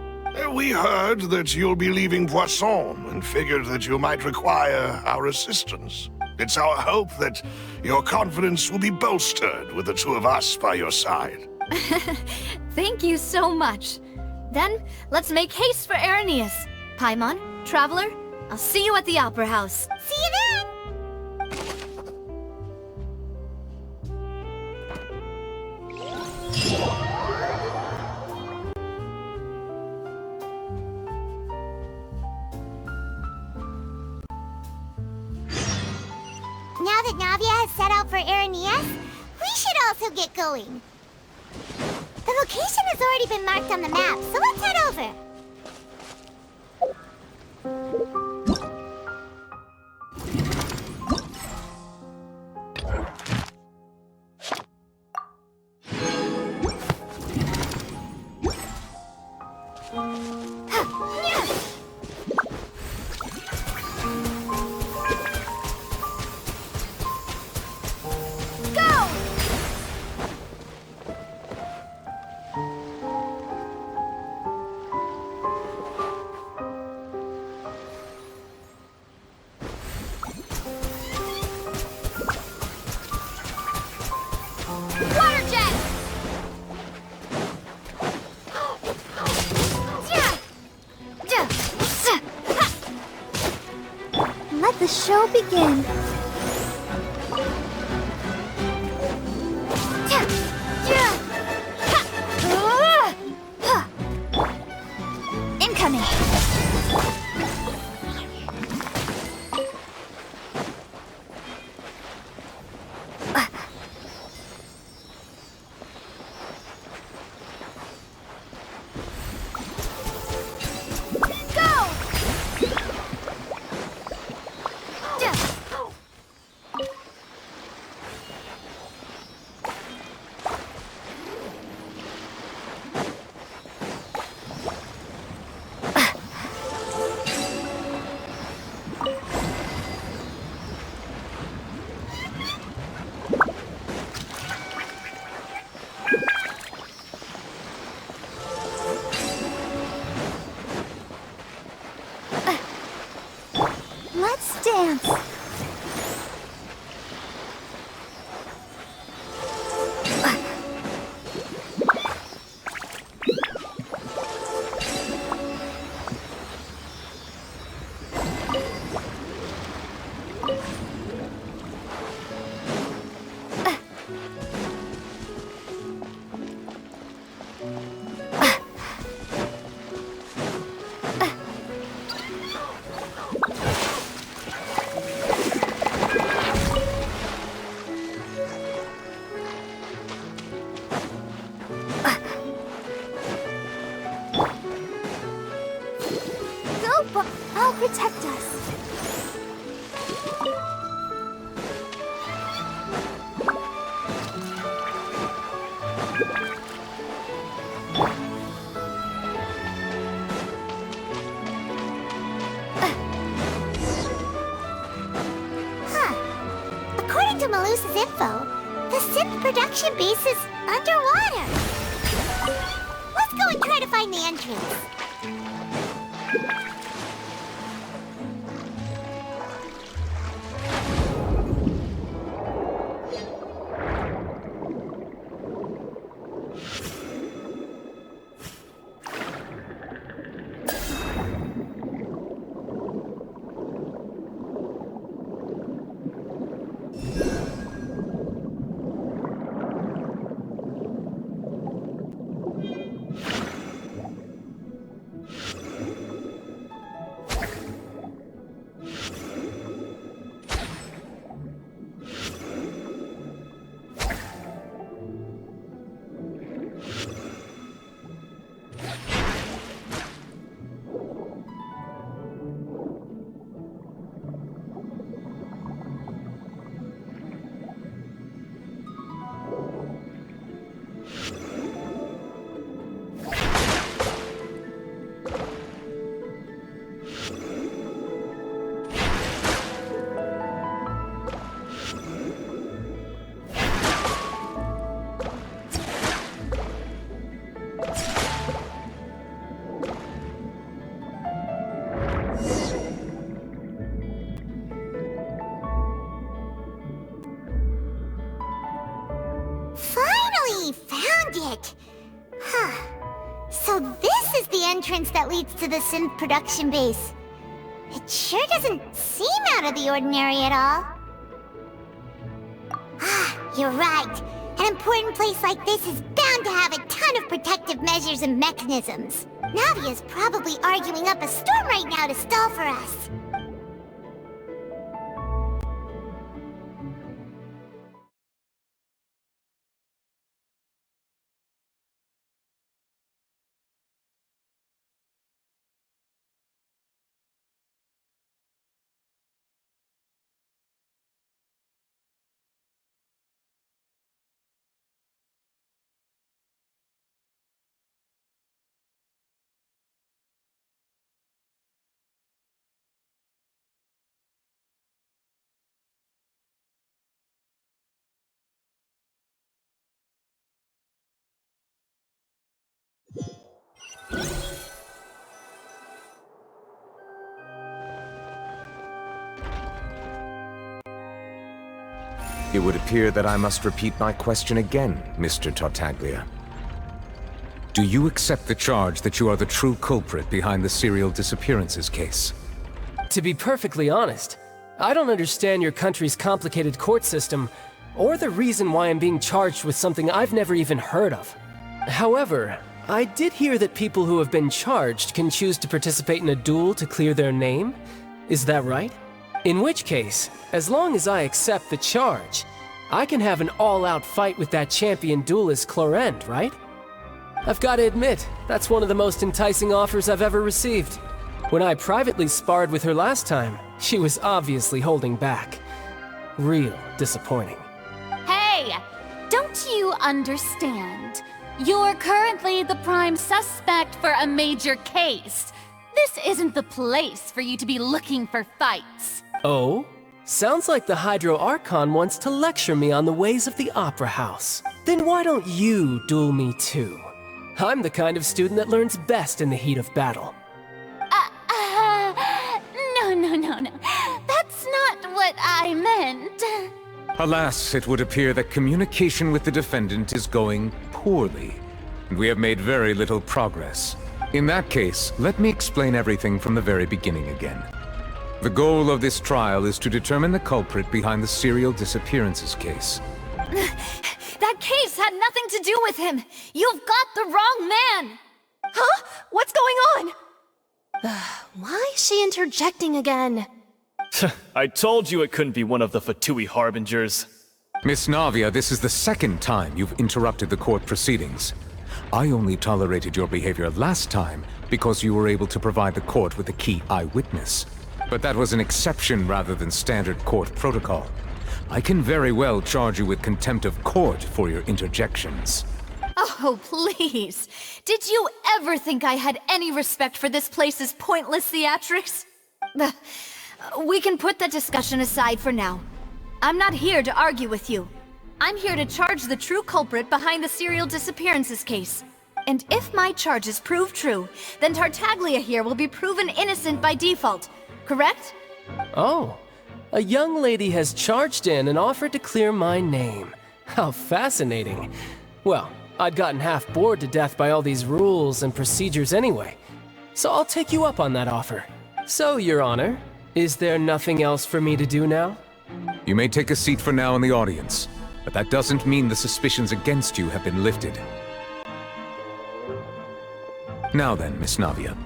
We heard that you'll be leaving Poisson and figured that you might require our assistance. It's our hope that your confidence will be bolstered with the two of us by your side. Thank you so much. Then, let's make haste for Irenaeus. Paimon, Traveler, I'll see you at the Opera House. See you then! Now that Navia has set out for Irenaeus, we should also get going. The location has already been marked on the map, so let's head over. Let the show begin. Incoming! Let's dance. I'll protect us. According to Malusa's info, the synth production base is underwater. Let's go and try to find the entrance. Finally found it! So this is the entrance that leads to the synth production base. It sure doesn't seem out of the ordinary at all. You're right. An important place like this is bound to have a ton of protective measures and mechanisms. Navia's probably arguing up a storm right now to stall for us. It would appear that I must repeat my question again, Mr. Tartaglia. Do you accept the charge that you are the true culprit behind the serial disappearances case? To be perfectly honest, I don't understand your country's complicated court system, or the reason why I'm being charged with something I've never even heard of. However, I did hear that people who have been charged can choose to participate in a duel to clear their name. Is that right? In which case, as long as I accept the charge, I can have an all-out fight with that champion duelist Clorend, right? I've got to admit, that's one of the most enticing offers I've ever received. When I privately sparred with her last time, she was obviously holding back. Real disappointing. Hey! Don't you understand? You're currently the prime suspect for a major case. This isn't the place for you to be looking for fights. Oh? Sounds like the Hydro Archon wants to lecture me on the ways of the Opera House. Then why don't you duel me too? I'm the kind of student that learns best in the heat of battle. No. what I meant. Alas, it would appear that communication with the defendant is going poorly, and we have made very little progress. In that case, let me explain everything from the very beginning again. The goal of this trial is to determine the culprit behind the serial disappearances case. That case had nothing to do with him! You've got the wrong man! Huh? What's going on? Why is she interjecting again? I told you it couldn't be one of the Fatui Harbingers. Miss Navia, this is the second time you've interrupted the court proceedings. I only tolerated your behavior last time because you were able to provide the court with a key eyewitness. But that was an exception rather than standard court protocol. I can very well charge you with contempt of court for your interjections. Oh, please. Did you ever think I had any respect for this place's pointless theatrics? We can put that discussion aside for now. I'm not here to argue with you. I'm here to charge the true culprit behind the serial disappearances case. And if my charges prove true, then Tartaglia here will be proven innocent by default, correct? Oh, a young lady has charged in and offered to clear my name. How fascinating. Well, I'd gotten half bored to death by all these rules and procedures anyway, so I'll take you up on that offer. So, Your Honor, is there nothing else for me to do now? You may take a seat for now in the audience, but that doesn't mean the suspicions against you have been lifted. Now then, Miss Navia,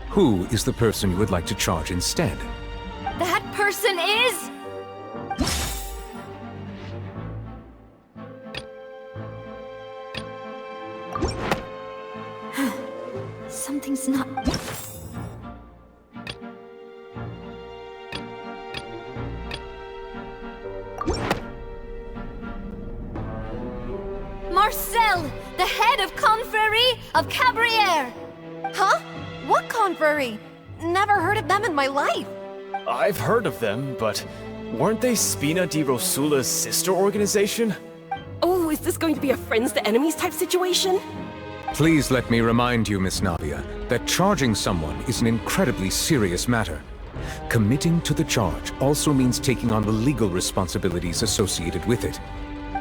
who is the person you would like to charge instead? That person is... Something's not... Marcel, the head of Confrérie of Cabrières! Huh? What confrérie? Never heard of them in my life. I've heard of them, but weren't they Spina di Rosula's sister organization? Oh, is this going to be a friends to enemies type situation? Please let me remind you, Miss Navia, that charging someone is an incredibly serious matter. Committing to the charge also means taking on the legal responsibilities associated with it.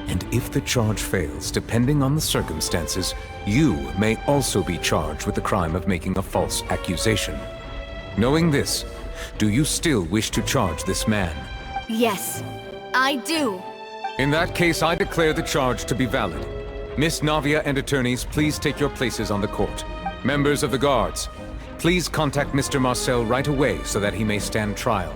And if the charge fails, depending on the circumstances, you may also be charged with the crime of making a false accusation. Knowing this, do you still wish to charge this man? Yes, I do. In that case, I declare the charge to be valid. Miss Navia and attorneys, please take your places on the court. Members of the guards, please contact Mr. Marcel right away so that he may stand trial.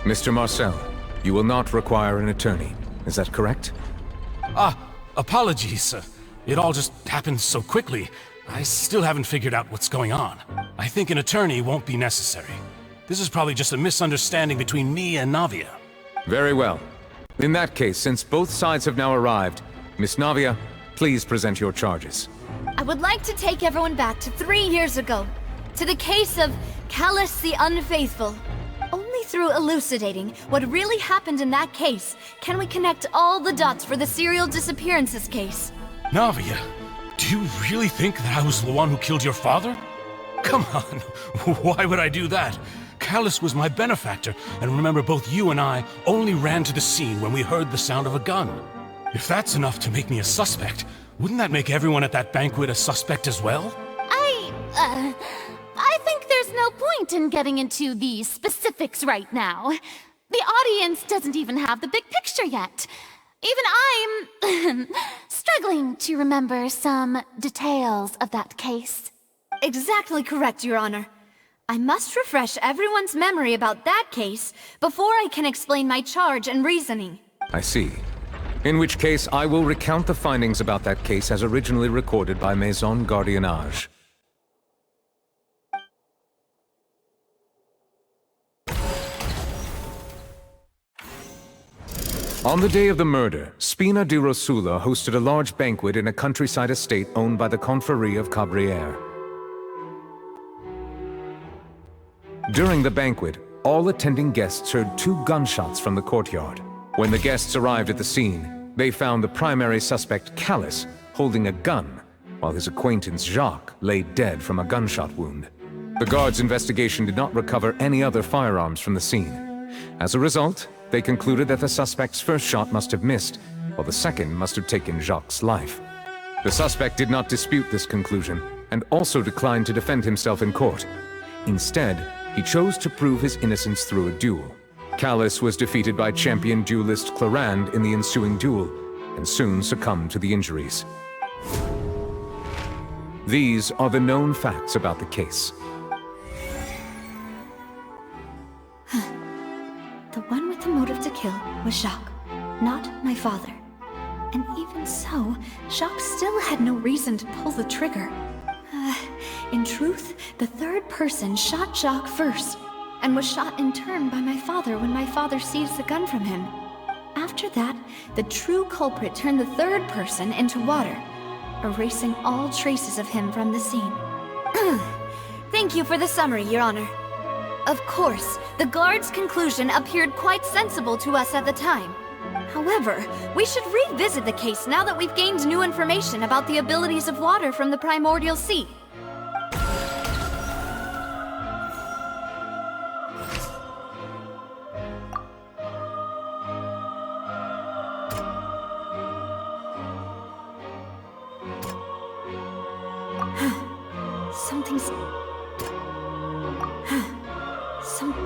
Mr. Marcel, you will not require an attorney. Is that correct? Apologies. It all just happened so quickly. I still haven't figured out what's going on. I think an attorney won't be necessary. This is probably just a misunderstanding between me and Navia. Very well. In that case, since both sides have now arrived, Miss Navia, please present your charges. I would like to take everyone back to 3 years ago, to the case of Callus the Unfaithful. Only through elucidating what really happened in that case can we connect all the dots for the serial disappearances case. Navia, do you really think that I was the one who killed your father? Come on, why would I do that? Callus was my benefactor, and remember both you and I only ran to the scene when we heard the sound of a gun. If that's enough to make me a suspect, wouldn't that make everyone at that banquet a suspect as well? I think there's no point in getting into the specifics right now. The audience doesn't even have the big picture yet. Even I'm struggling to remember some details of that case. Exactly correct, Your Honor. I must refresh everyone's memory about that case before I can explain my charge and reasoning. I see. In which case, I will recount the findings about that case as originally recorded by Maison Gardiennage. On the day of the murder, Spina di Rosula hosted a large banquet in a countryside estate owned by the Confrérie of Cabrières. During the banquet, all attending guests heard 2 gunshots from the courtyard. When the guests arrived at the scene, they found the primary suspect, Callus, holding a gun, while his acquaintance Jacques lay dead from a gunshot wound. The guards' investigation did not recover any other firearms from the scene. As a result, they concluded that the suspect's first shot must have missed, while the second must have taken Jacques' life. The suspect did not dispute this conclusion, and also declined to defend himself in court. Instead, he chose to prove his innocence through a duel. Callus was defeated by champion duelist Clarand in the ensuing duel, and soon succumbed to the injuries. These are the known facts about the case. The one with the motive to kill was Jacques, not my father. And even so, Jacques still had no reason to pull the trigger. In truth, the third person shot Jacques first, and was shot in turn by my father when my father seized the gun from him. After that, the true culprit turned the third person into water, erasing all traces of him from the scene. Thank you for the summary, Your Honor. Of course, the guard's conclusion appeared quite sensible to us at the time. However, we should revisit the case now that we've gained new information about the abilities of water from the primordial sea. Something's... Something...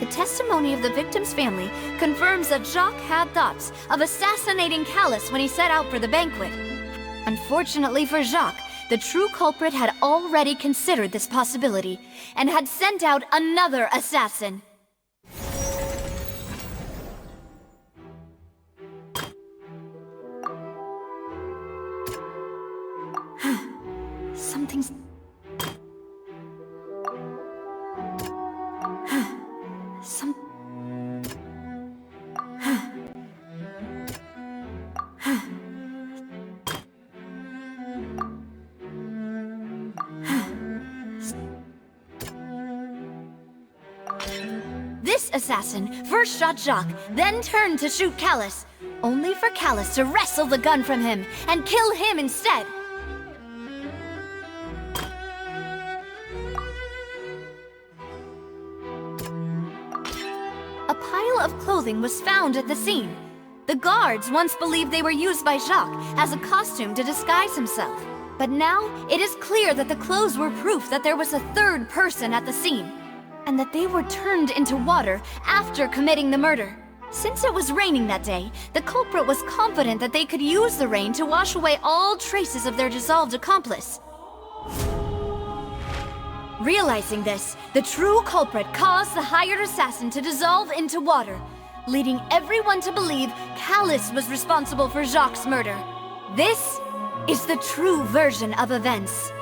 The testimony of the victim's family confirms that Jacques had thoughts of assassinating Callus when he set out for the banquet. Unfortunately for Jacques, the true culprit had already considered this possibility, and had sent out another assassin. Something's... Some... This assassin first shot Jacques, then turned to shoot Callus, only for Callus to wrestle the gun from him and kill him instead. A pile of clothing was found at the scene. The guards once believed they were used by Jacques as a costume to disguise himself. But now, it is clear that the clothes were proof that there was a third person at the scene, and that they were turned into water after committing the murder. Since it was raining that day, the culprit was confident that they could use the rain to wash away all traces of their dissolved accomplice. Realizing this, the true culprit caused the hired assassin to dissolve into water, leading everyone to believe Callus was responsible for Jacques' murder. This is the true version of events.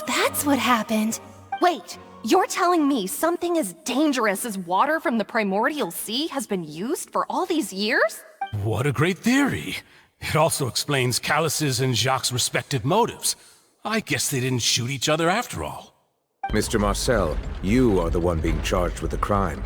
That's what happened. Wait, you're telling me something as dangerous as water from the primordial sea has been used for all these years? What a great theory. It also explains Callus's and Jacques' respective motives. I guess they didn't shoot each other after all. Mr. Marcel, you are the one being charged with the crime.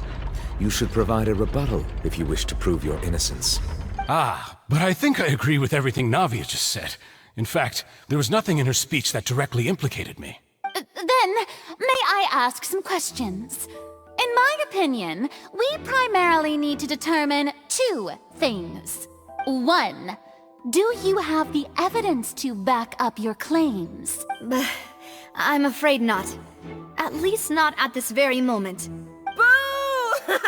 You should provide a rebuttal if you wish to prove your innocence. Ah, but I think I agree with everything Navia just said. In fact, there was nothing in her speech that directly implicated me. Then, may I ask some questions? In my opinion, we primarily need to determine two things. One, do you have the evidence to back up your claims? I'm afraid not. At least not at this very moment. Boo!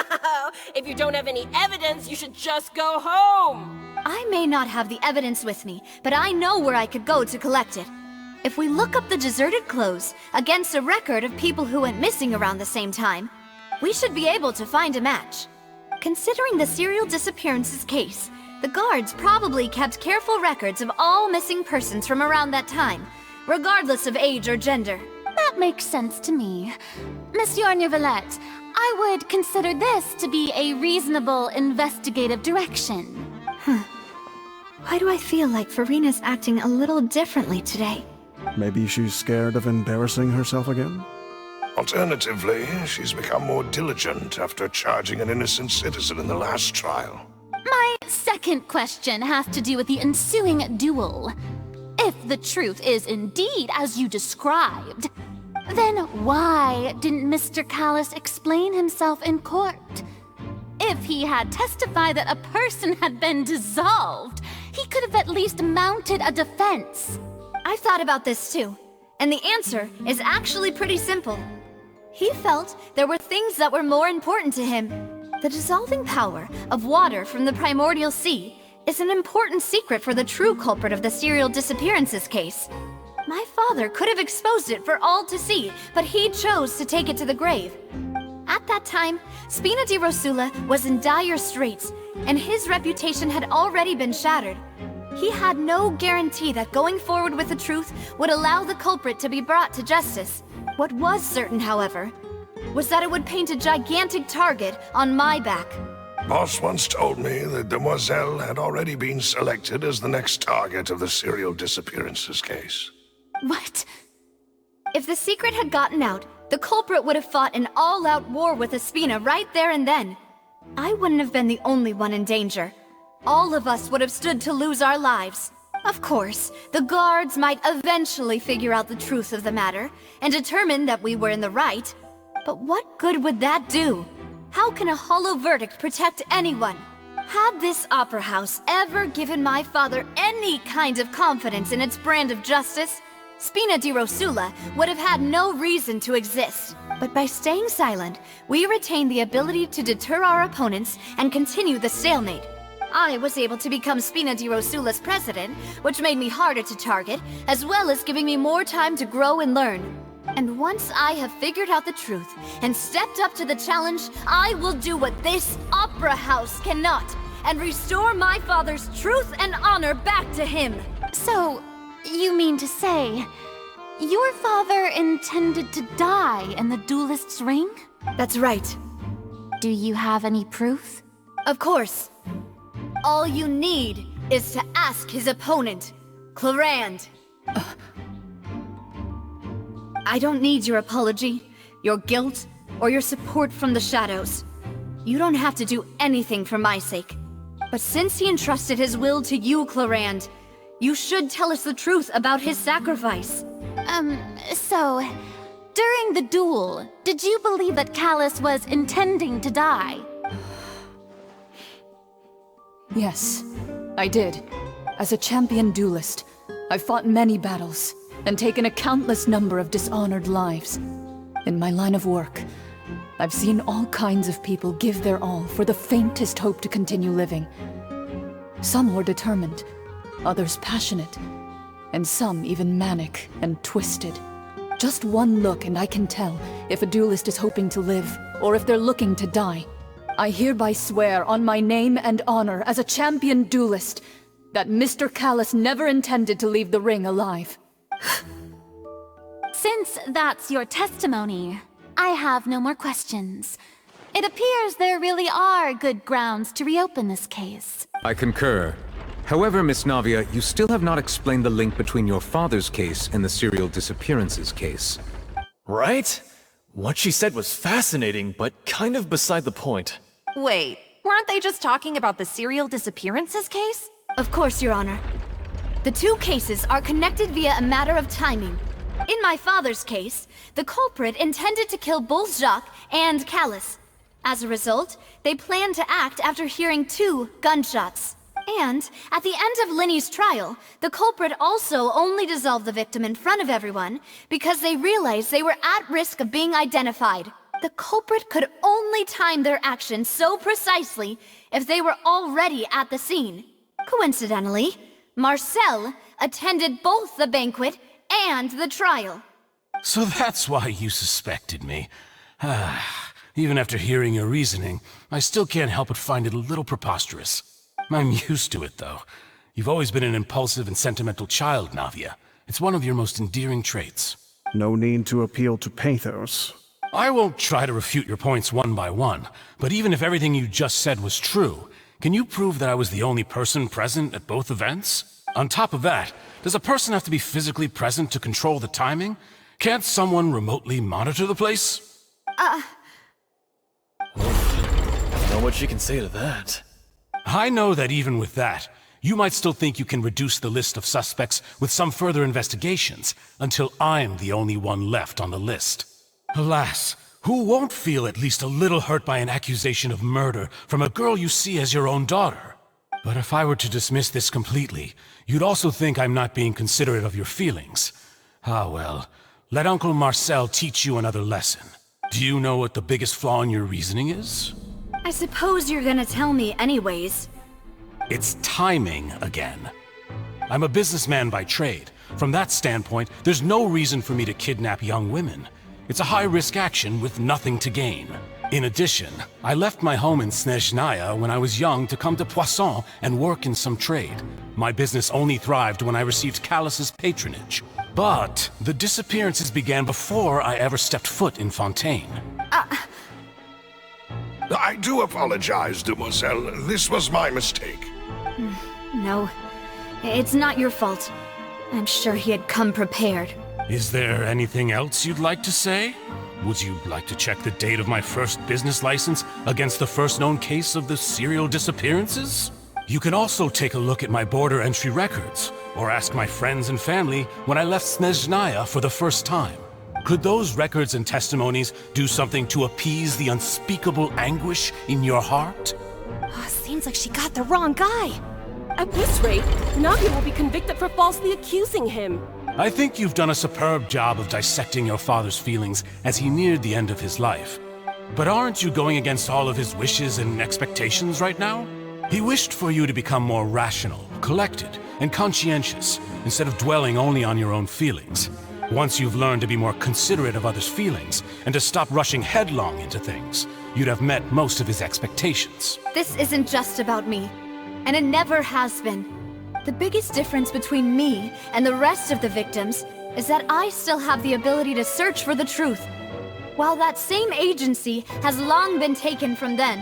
If you don't have any evidence, you should just go home! I may not have the evidence with me, but I know where I could go to collect it. If we look up the deserted clothes against a record of people who went missing around the same time, we should be able to find a match. Considering the serial disappearances case, the guards probably kept careful records of all missing persons from around that time, regardless of age or gender. That makes sense to me. Monsieur Neuvillette, I would consider this to be a reasonable investigative direction. Why do I feel like Farina's acting a little differently today? Maybe she's scared of embarrassing herself again? Alternatively, she's become more diligent after charging an innocent citizen in the last trial. My second question has to do with the ensuing duel. If the truth is indeed as you described, then why didn't Mr. Callis explain himself in court? If he had testified that a person had been dissolved, he could have at least mounted a defense. I've thought about this too, and the answer is actually pretty simple. He felt there were things that were more important to him. The dissolving power of water from the primordial sea is an important secret for the true culprit of the serial disappearances case. My father could have exposed it for all to see, but he chose to take it to the grave. At that time, Spina di Rosula was in dire straits, and his reputation had already been shattered. He had no guarantee that going forward with the truth would allow the culprit to be brought to justice. What was certain, however, was that it would paint a gigantic target on my back. Boss once told me that Demoiselle had already been selected as the next target of the serial disappearances case. What? If the secret had gotten out, the culprit would have fought an all-out war with Espina right there and then. I wouldn't have been the only one in danger. All of us would have stood to lose our lives. Of course, the guards might eventually figure out the truth of the matter and determine that we were in the right. But what good would that do? How can a hollow verdict protect anyone? Had this opera house ever given my father any kind of confidence in its brand of justice, Spina di Rosula would have had no reason to exist. But by staying silent, we retained the ability to deter our opponents and continue the stalemate. I was able to become Spina di Rosula's president, which made me harder to target, as well as giving me more time to grow and learn. And once I have figured out the truth and stepped up to the challenge, I will do what this opera house cannot, and restore my father's truth and honor back to him. So, you mean to say, your father intended to die in the duelist's ring? That's right. Do you have any proof? Of course. All you need is to ask his opponent, Clarand. I don't need your apology, your guilt, or your support from the shadows. You don't have to do anything for my sake. But since he entrusted his will to you, Clarand, you should tell us the truth about his sacrifice. So, during the duel, did you believe that Callis was intending to die? Yes, I did. As a champion duelist, I've fought many battles and taken a countless number of dishonored lives. In my line of work, I've seen all kinds of people give their all for the faintest hope to continue living. Some were determined, others passionate, and some even manic and twisted. Just one look and I can tell if a duelist is hoping to live, or if they're looking to die. I hereby swear on my name and honor as a champion duelist that Mr. Callis never intended to leave the ring alive. Since that's your testimony, I have no more questions. It appears there really are good grounds to reopen this case. I concur. However, Miss Navia, you still have not explained the link between your father's case and the serial disappearances case. Right? What she said was fascinating, but kind of beside the point. Wait, weren't they just talking about the serial disappearances case? Of course, Your Honor. The two cases are connected via a matter of timing. In my father's case, the culprit intended to kill both Jacques and Callis. As a result, they planned to act after hearing 2 gunshots. And, at the end of Linny's trial, the culprit also only dissolved the victim in front of everyone because they realized they were at risk of being identified. The culprit could only time their actions so precisely if they were already at the scene. Coincidentally, Marcel attended both the banquet and the trial. So that's why you suspected me. Even after hearing your reasoning, I still can't help but find it a little preposterous. I'm used to it, though. You've always been an impulsive and sentimental child, Navia. It's one of your most endearing traits. No need to appeal to pathos. I won't try to refute your points one by one, but even if everything you just said was true, can you prove that I was the only person present at both events? On top of that, does a person have to be physically present to control the timing? Can't someone remotely monitor the place? Not what you can say to that. I know that even with that, you might still think you can reduce the list of suspects with some further investigations, until I'm the only one left on the list. Alas, who won't feel at least a little hurt by an accusation of murder from a girl you see as your own daughter? But if I were to dismiss this completely, you'd also think I'm not being considerate of your feelings. Ah well, let Uncle Marcel teach you another lesson. Do you know what the biggest flaw in your reasoning is? I suppose you're gonna tell me anyways. It's timing again. I'm a businessman by trade. From that standpoint, there's no reason for me to kidnap young women. It's a high-risk action with nothing to gain. In addition, I left my home in Snezhnaya when I was young to come to Poisson and work in some trade. My business only thrived when I received Callus's patronage. But the disappearances began before I ever stepped foot in Fontaine. I do apologize, demoiselle. This was my mistake. No, it's not your fault. I'm sure he had come prepared. Is there anything else you'd like to say? Would you like to check the date of my first business license against the first known case of the serial disappearances? You can also take a look at my border entry records, or ask my friends and family when I left Snezhnaya for the first time. Could those records and testimonies do something to appease the unspeakable anguish in your heart? Seems like she got the wrong guy. At this rate, Navia will be convicted for falsely accusing him. I think you've done a superb job of dissecting your father's feelings as he neared the end of his life. But aren't you going against all of his wishes and expectations right now? He wished for you to become more rational, collected, and conscientious, instead of dwelling only on your own feelings. Once you've learned to be more considerate of others' feelings, and to stop rushing headlong into things, you'd have met most of his expectations. This isn't just about me, and it never has been. The biggest difference between me and the rest of the victims is that I still have the ability to search for the truth, while that same agency has long been taken from them.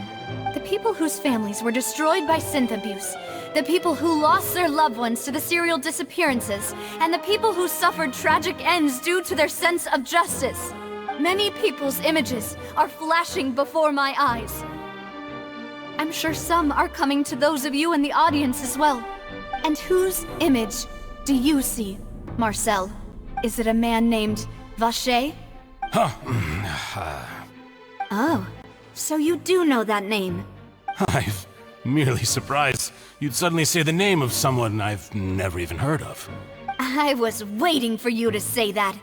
The people whose families were destroyed by synth abuse, the people who lost their loved ones to the serial disappearances, and the people who suffered tragic ends due to their sense of justice. Many people's images are flashing before my eyes. I'm sure some are coming to those of you in the audience as well. And whose image do you see, Marcel? Is it a man named Vacher? Oh, so you do know that name. I'm merely surprised you'd suddenly say the name of someone I've never even heard of. I was waiting for you to say that.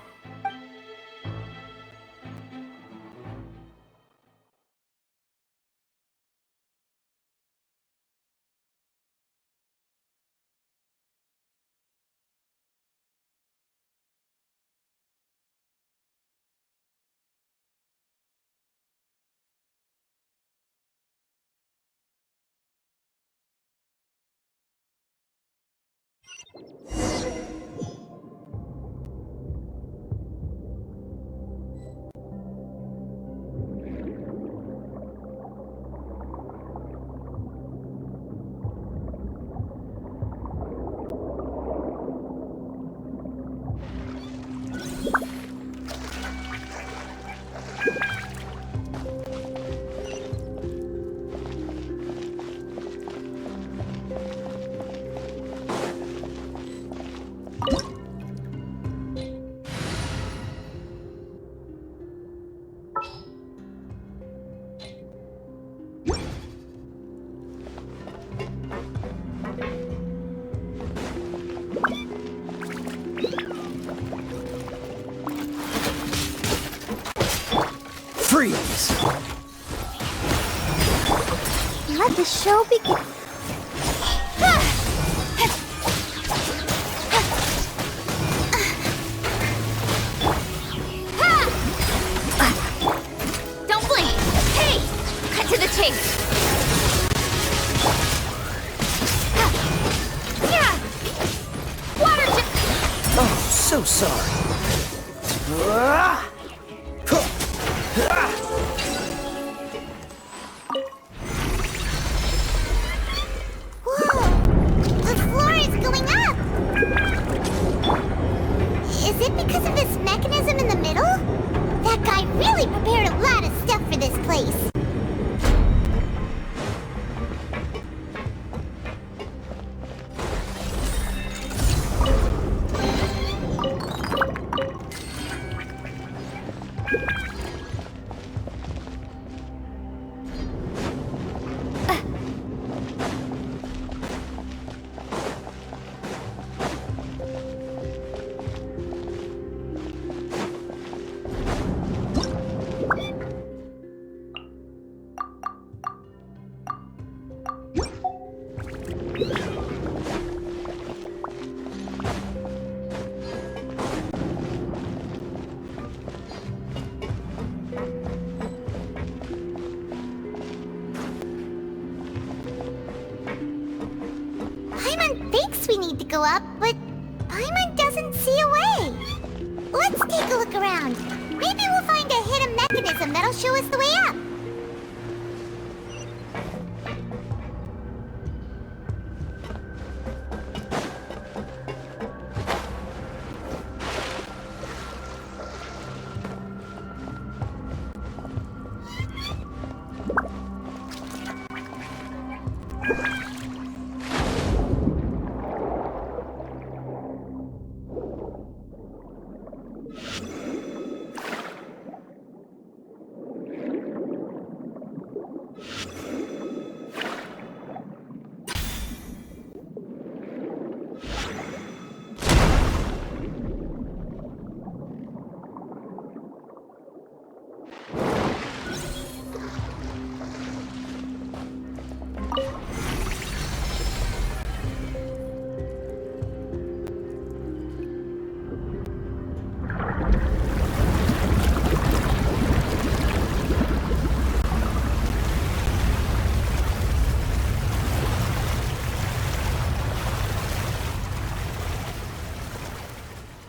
Freeze! Let the show begin. The floor is going up! Is it because of this mechanism in the middle? That guy really prepared a lot of stuff for this place. Paimon thinks we need to go up, but Paimon doesn't see a way. Let's take a look around. Maybe we'll find a hidden mechanism that'll show us the way up.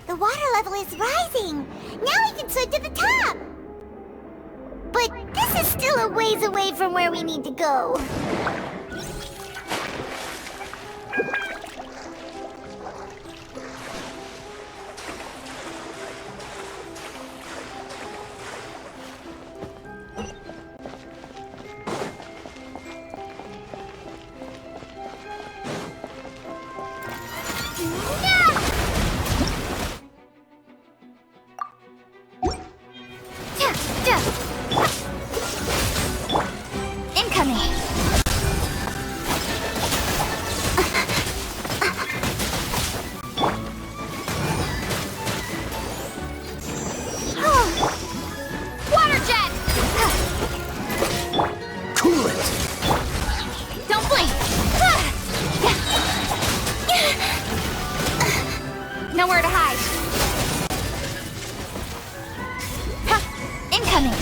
The water level is rising. Now we can swim to the top. But this is still a ways away from where we need to go. Incoming! Water jet! Cool it! Don't blink! Nowhere to hide. Incoming!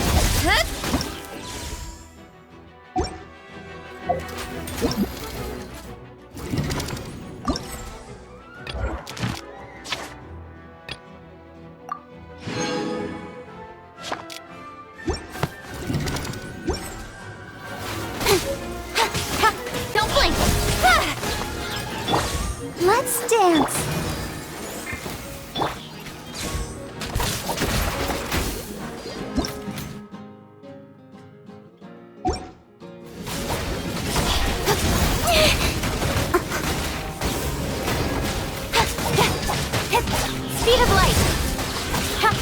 Don't blink! Let's dance. Speed of light! Cut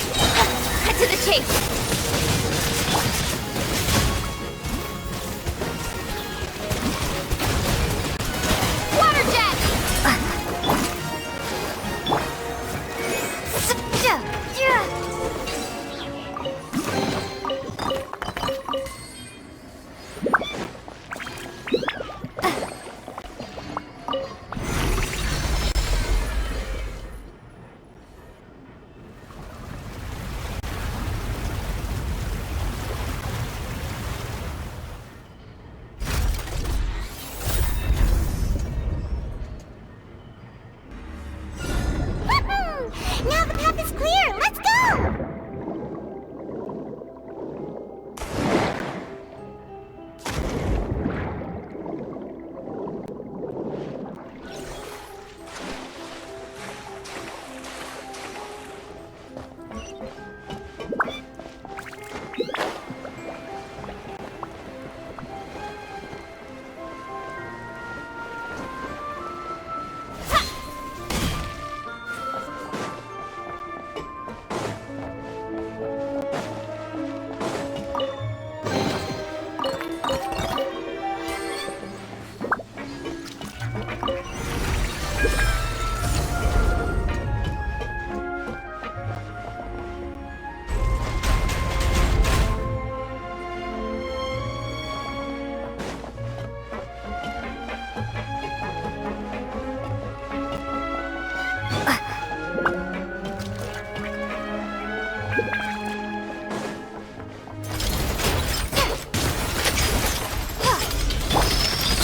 to the chase! Water jet!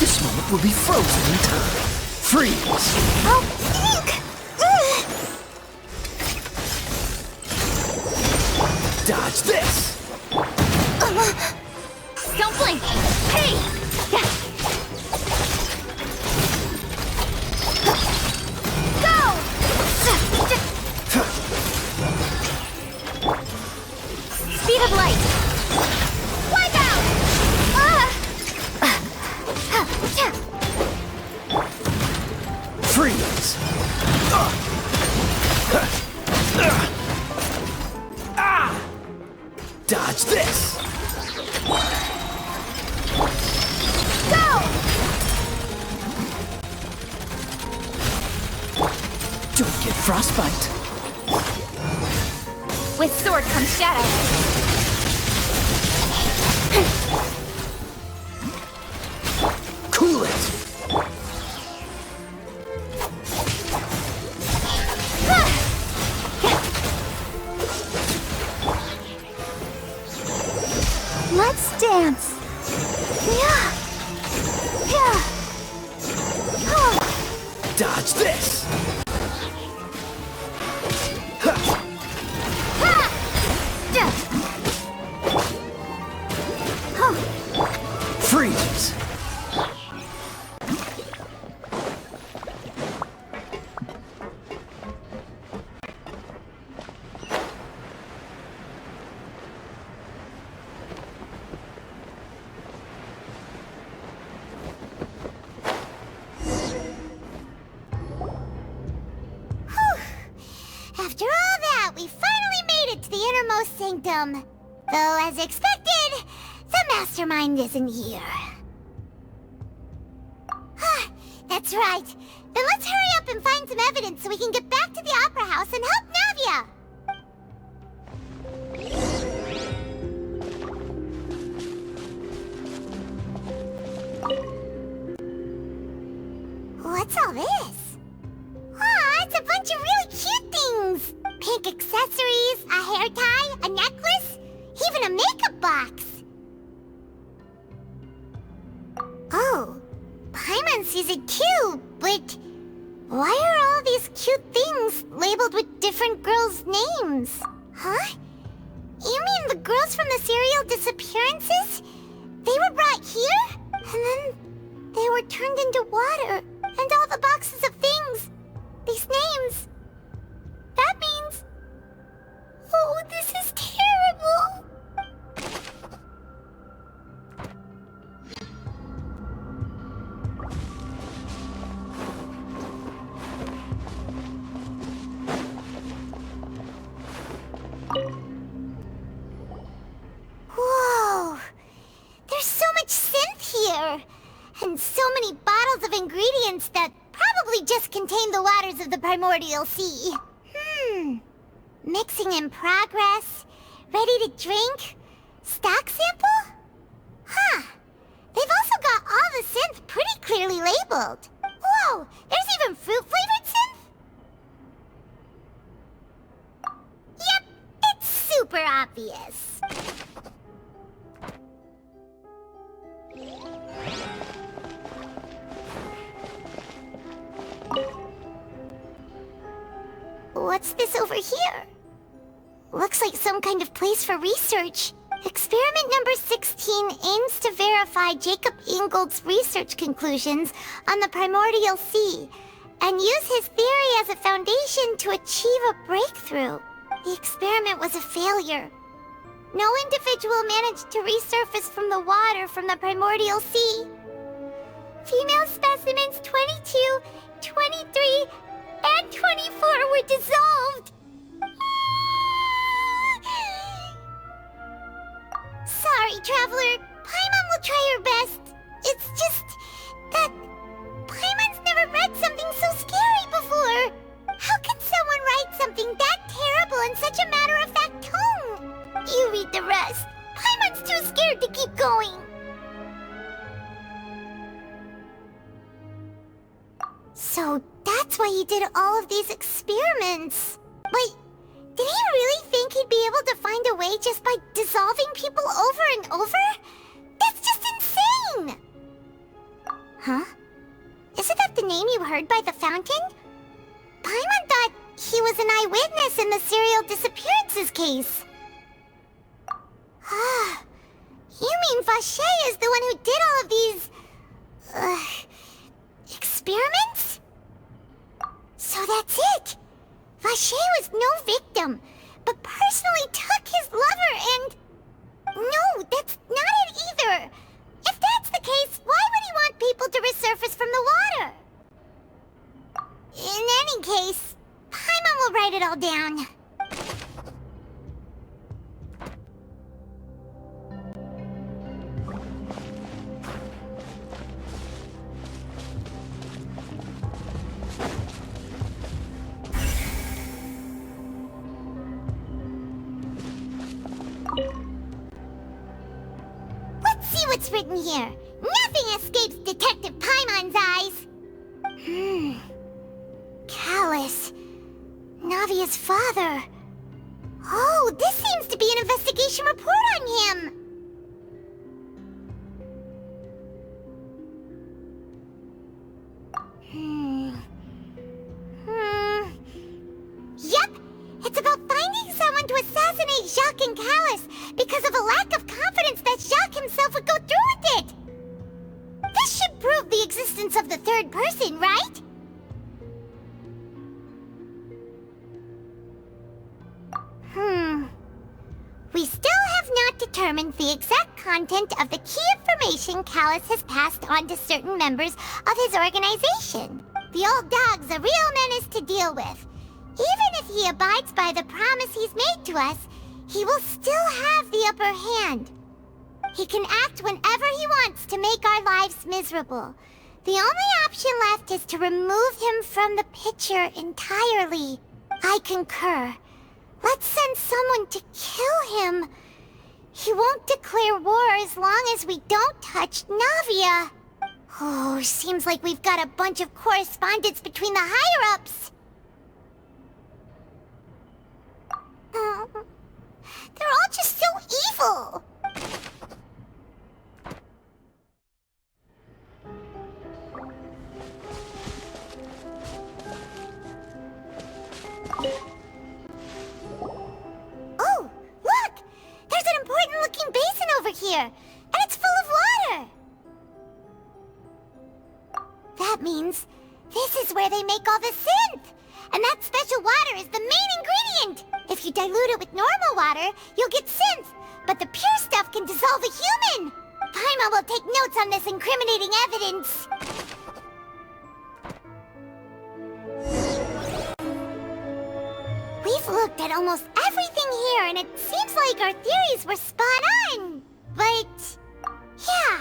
This moment will be frozen in time. Freeze! Oh, Pink! Dodge this! Don't blink! Hey! Go! Speed of light! Wipe out! Freeze! Dodge this! Go! Don't get frostbite. With sword comes shadow. Cool it! Let's dance. Yeah. Yeah. Oh. Dodge this! Freeze! After all that, we finally made it to the innermost sanctum. Though, as expected, the mastermind isn't here. That's right. Then let's hurry up and find some evidence so we can get back to the Opera House and help Navia. What's all this? Aw, it's a bunch of really cute things. Pink accessories, a hair tie, a necklace, even a makeup box. Oh, Paimon sees it too, but why are all these cute things labeled with different girls' names? Huh? You mean the girls from the serial disappearances? They were brought here, and then they were turned into water, and all the boxes of things, these names. That means... Oh, this is terrible! Whoa! There's so much synth here! And so many bottles of ingredients that probably just contain the waters of the primordial sea. Mixing in progress, ready to drink, stock sample? Huh. They've also got all the synth pretty clearly labeled. Whoa, there's even fruit-flavored synth? Yep, it's super obvious. What's this over here? Looks like some kind of place for research. Experiment number 16 aims to verify Jacob Ingold's research conclusions on the primordial sea and use his theory as a foundation to achieve a breakthrough. The experiment was a failure. No individual managed to resurface from the water from the primordial sea. Female specimens 22, 23, and 24 were dissolved. Sorry, Traveler. Paimon will try her best. It's just that Paimon's never read something so scary before. How can someone write something that terrible in such a matter-of-fact tone? You read the rest. Paimon's too scared to keep going. So that's why he did all of these experiments. But did he really think he'd be able to find a way just by dissolving people over and over? That's just insane! Huh? Isn't that the name you heard by the fountain? Paimon thought he was an eyewitness in the serial disappearances case. Ah, you mean Vache is the one who did all of these... experiments? So that's it! Vache was no victim, but personally took his lover and... No, that's not it either! If that's the case, why would he want people to resurface from the water? In any case, Paimon will write it all down. Let's see what's written here. Nothing escapes Detective Paimon's eyes. Callus. Navia's father. Oh, this seems to be an investigation report on him. Yep, it's about finding someone to assassinate Jacques and Callus because of a lack of confidence that Jacques himself would go through with it. This should prove the existence of the third person, right? We still have not determined the exact content of the key information Callus has passed on to certain members of his organization. The old dog's a real menace to deal with. Even if he abides by the promise he's made to us, he will still have the upper hand. He can act whenever he wants to make our lives miserable. The only option left is to remove him from the picture entirely. I concur. Let's send someone to kill him. He won't declare war as long as we don't touch Navia. Oh, seems like we've got a bunch of correspondence between the higher-ups. They're all just so evil. Oh, look! There's an important-looking basin over here, and it's full of water. That means this is where they make all the synth. And that special water is the main ingredient! If you dilute it with normal water, you'll get synth, but the pure stuff can dissolve a human! Paimon will take notes on this incriminating evidence. We've looked at almost everything here, and it seems like our theories were spot on. But... yeah,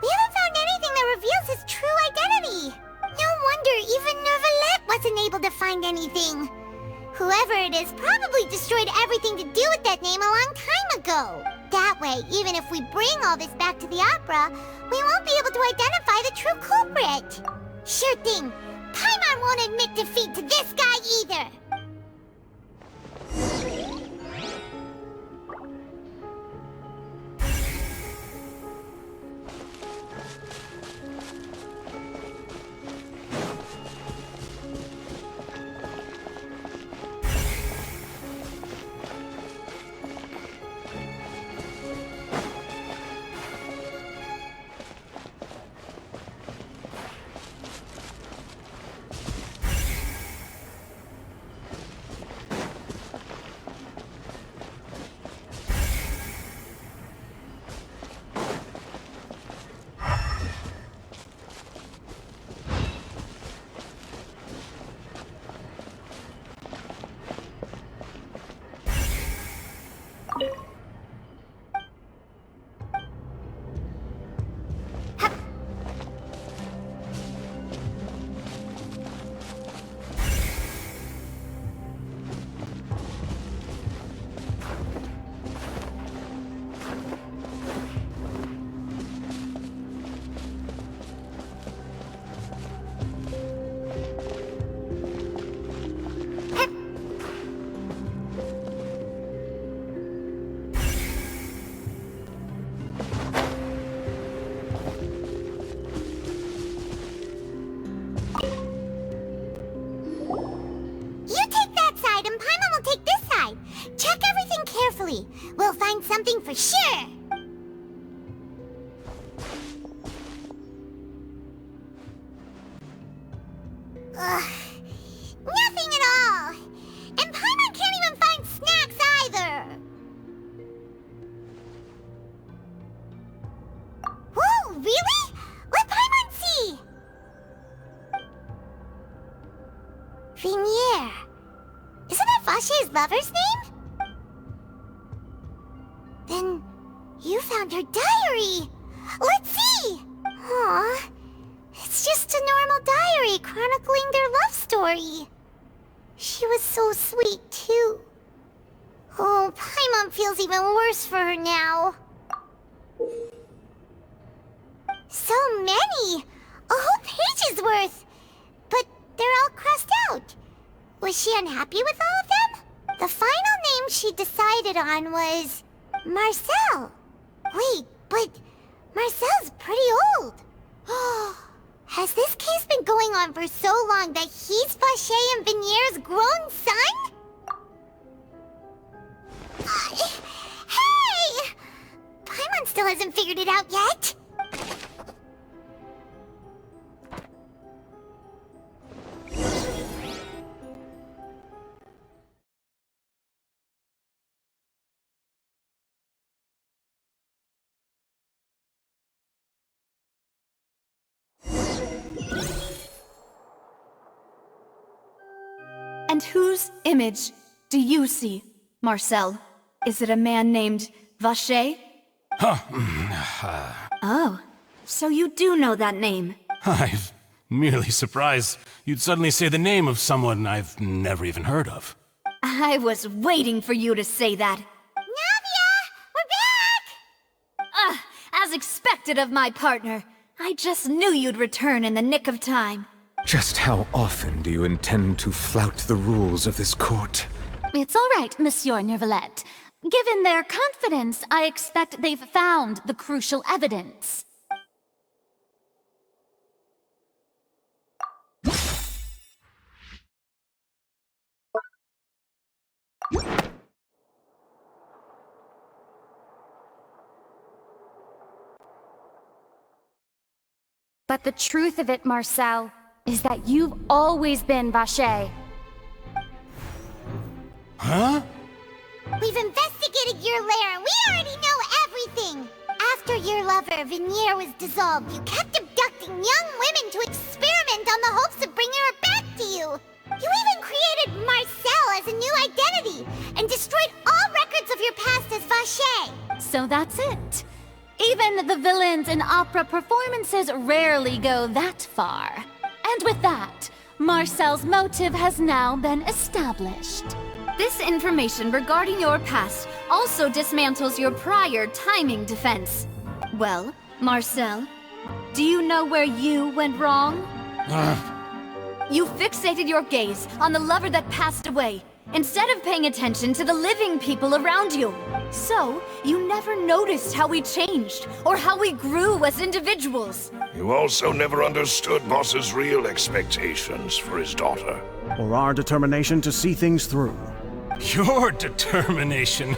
we haven't found anything that reveals his true identity. No wonder even Neuvillette wasn't able to find anything. Whoever it is probably destroyed everything to do with that name a long time ago. That way, even if we bring all this back to the opera, we won't be able to identify the true culprit. Sure thing. Paimon won't admit defeat to this guy either. everything carefully. We'll find something for sure. Ugh. Nothing at all. And Paimon can't even find snacks either. Whoa, really? Let Paimon see. Vinier. Isn't that Vache's lover's name? Then you found her diary. Let's see. Aw. It's just a normal diary chronicling their love story. She was so sweet, too. Oh, Paimon feels even worse for her now. So many! A whole page's worth! But they're all crossed out. Was she unhappy with all of them? The final name she decided on was Marcel. Wait, but Marcel's pretty old. Has this case been going on for so long that he's Vache and Vinier's grown son? Hey! Paimon still hasn't figured it out yet. And whose image do you see, Marcel? Is it a man named Vache? Oh, so you do know that name. I'm merely surprised you'd suddenly say the name of someone I've never even heard of. I was waiting for you to say that. Navia! We're back! As expected of my partner. I just knew you'd return in the nick of time. Just how often do you intend to flout the rules of this court? It's all right, Monsieur Nervalette. Given their confidence, I expect they've found the crucial evidence. But the truth of it, Marcel, is that you've always been Vache. Huh? We've investigated your lair and we already know everything! After your lover, Vinier, was dissolved, you kept abducting young women to experiment on the hopes of bringing her back to you! You even created Marcel as a new identity, and destroyed all records of your past as Vache! So that's it. Even the villains in opera performances rarely go that far. And with that, Marcel's motive has now been established. This information regarding your past also dismantles your prior timing defense. Well, Marcel, do you know where you went wrong? You fixated your gaze on the lover that passed away, instead of paying attention to the living people around you. So, you never noticed how we changed, or how we grew as individuals. You also never understood Boss's real expectations for his daughter. Or our determination to see things through. Your determination.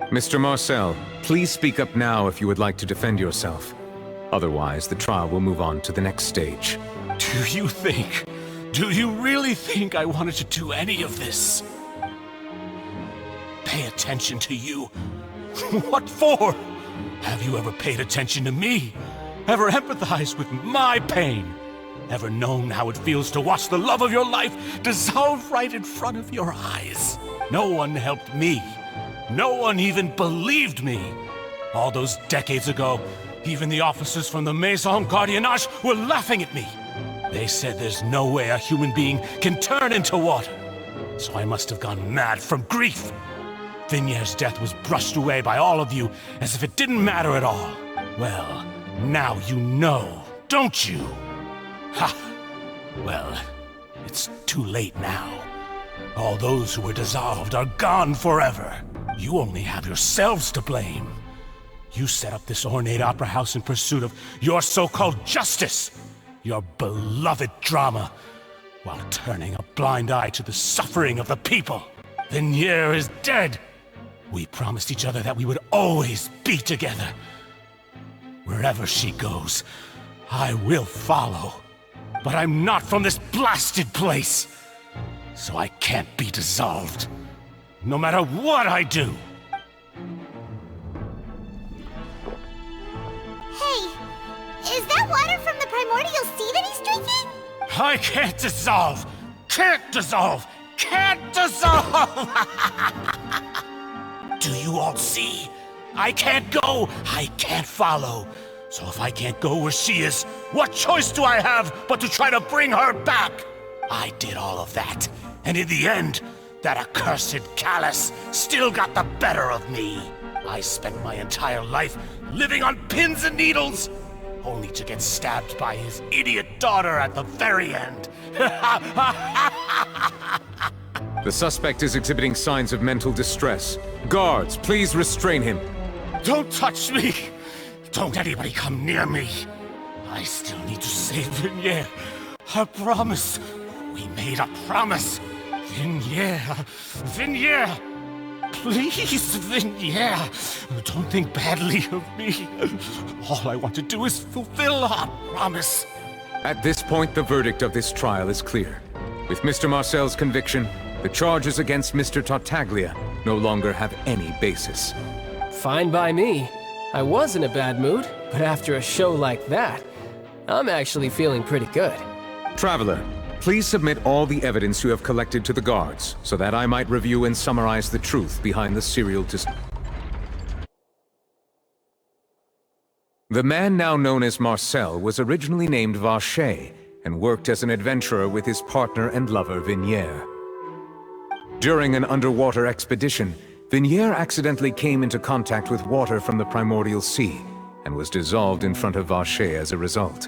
Mr. Marcel, please speak up now if you would like to defend yourself. Otherwise, the trial will move on to the next stage. Do you really think I wanted to do any of this? Pay attention to you? What for? Have you ever paid attention to me? Ever empathized with my pain? Ever known how it feels to watch the love of your life dissolve right in front of your eyes? No one helped me. No one even believed me. All those decades ago, even the officers from the Maison Gardiennage were laughing at me. They said there's no way a human being can turn into water. So I must have gone mad from grief. Vinier's death was brushed away by all of you as if it didn't matter at all. Well, now you know, don't you? Ha! Well, it's too late now. All those who were dissolved are gone forever. You only have yourselves to blame. You set up this ornate opera house in pursuit of your so-called justice, your beloved drama, while turning a blind eye to the suffering of the people. Vignier is dead. We promised each other that we would always be together. Wherever she goes, I will follow. But I'm not from this blasted place, so I can't be dissolved. No matter what I do. Hey, is that water from the primordial sea that he's drinking? I can't dissolve! Can't dissolve! Can't dissolve! Do you all see? I can't go! I can't follow! So if I can't go where she is, what choice do I have but to try to bring her back? I did all of that, and in the end, that accursed Callus still got the better of me. I spent my entire life living on pins and needles, only to get stabbed by his idiot daughter at the very end. The suspect is exhibiting signs of mental distress. Guards, please restrain him. Don't touch me! Don't anybody come near me! I still need to save Vignier. A promise. We made a promise. Vignier. Vignier. Please, Vignier. Don't think badly of me. All I want to do is fulfill our promise. At this point, the verdict of this trial is clear. With Mr. Marcel's conviction, the charges against Mr. Tartaglia no longer have any basis. Fine by me. I was in a bad mood, but after a show like that, I'm actually feeling pretty good. Traveler, please submit all the evidence you have collected to the guards, so that I might review and summarize the truth behind the serial The man now known as Marcel was originally named Vacher, and worked as an adventurer with his partner and lover Vignier. During an underwater expedition, Vignier accidentally came into contact with water from the primordial sea, and was dissolved in front of Vacher as a result.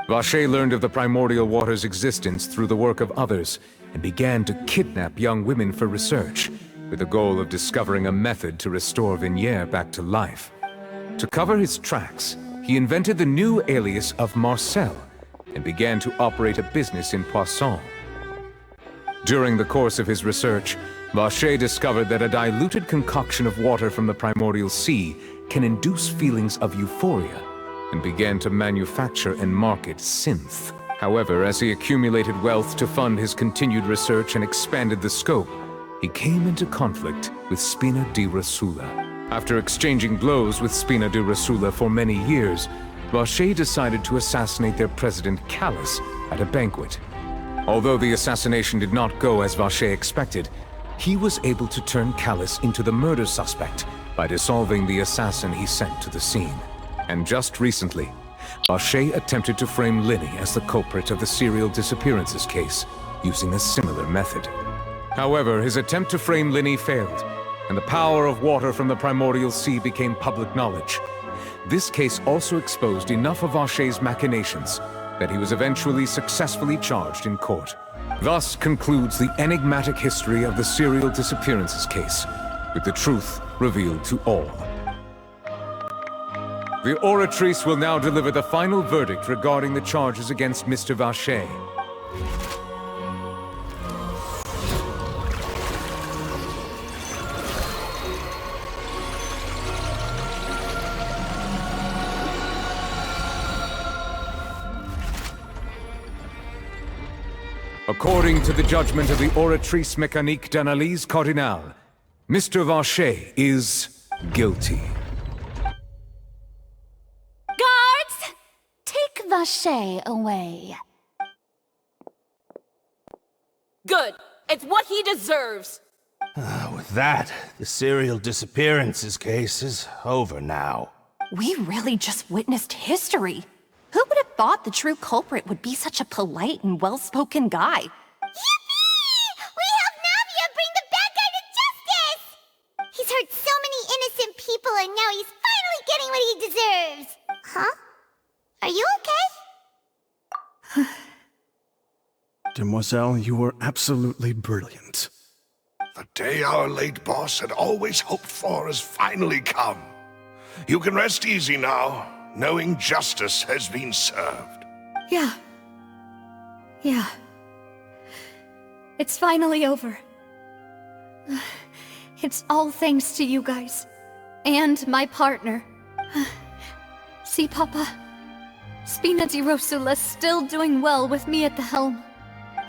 Vacher learned of the primordial water's existence through the work of others, and began to kidnap young women for research, with the goal of discovering a method to restore Vignier back to life. To cover his tracks, he invented the new alias of Marcel, and began to operate a business in Poisson. During the course of his research, Vacher discovered that a diluted concoction of water from the primordial sea can induce feelings of euphoria, and began to manufacture and market synth. However, as he accumulated wealth to fund his continued research and expanded the scope, he came into conflict with Spina di Rosula. After exchanging blows with Spina di Rosula for many years, Vacher decided to assassinate their president Callus at a banquet. Although the assassination did not go as Vacher expected, he was able to turn Callus into the murder suspect by dissolving the assassin he sent to the scene. And just recently, Vacher attempted to frame Linny as the culprit of the serial disappearances case, using a similar method. However, his attempt to frame Linny failed, and the power of water from the primordial sea became public knowledge. This case also exposed enough of Vacher's machinations that he was eventually successfully charged in court. Thus concludes the enigmatic history of the serial disappearances case, with the truth revealed to all. The Oratrice will now deliver the final verdict regarding the charges against Mr. Vacher. According to the judgment of the Oratrice Mécanique d'Analyse Cardinale, Mr. Vacher is guilty. Guards! Take Vacher away. Good. It's what he deserves. With that, the serial disappearances case is over now. We really just witnessed history. Who would have thought the true culprit would be such a polite and well-spoken guy? Yippee! We helped Navia bring the bad guy to justice! He's hurt so many innocent people, and now he's finally getting what he deserves. Huh? Are you okay? Demoiselle, you were absolutely brilliant. The day our late boss had always hoped for has finally come. You can rest easy now, knowing justice has been served. Yeah. Yeah. It's finally over. It's all thanks to you guys. And my partner. See, Papa? Spina di Rosula's still doing well with me at the helm.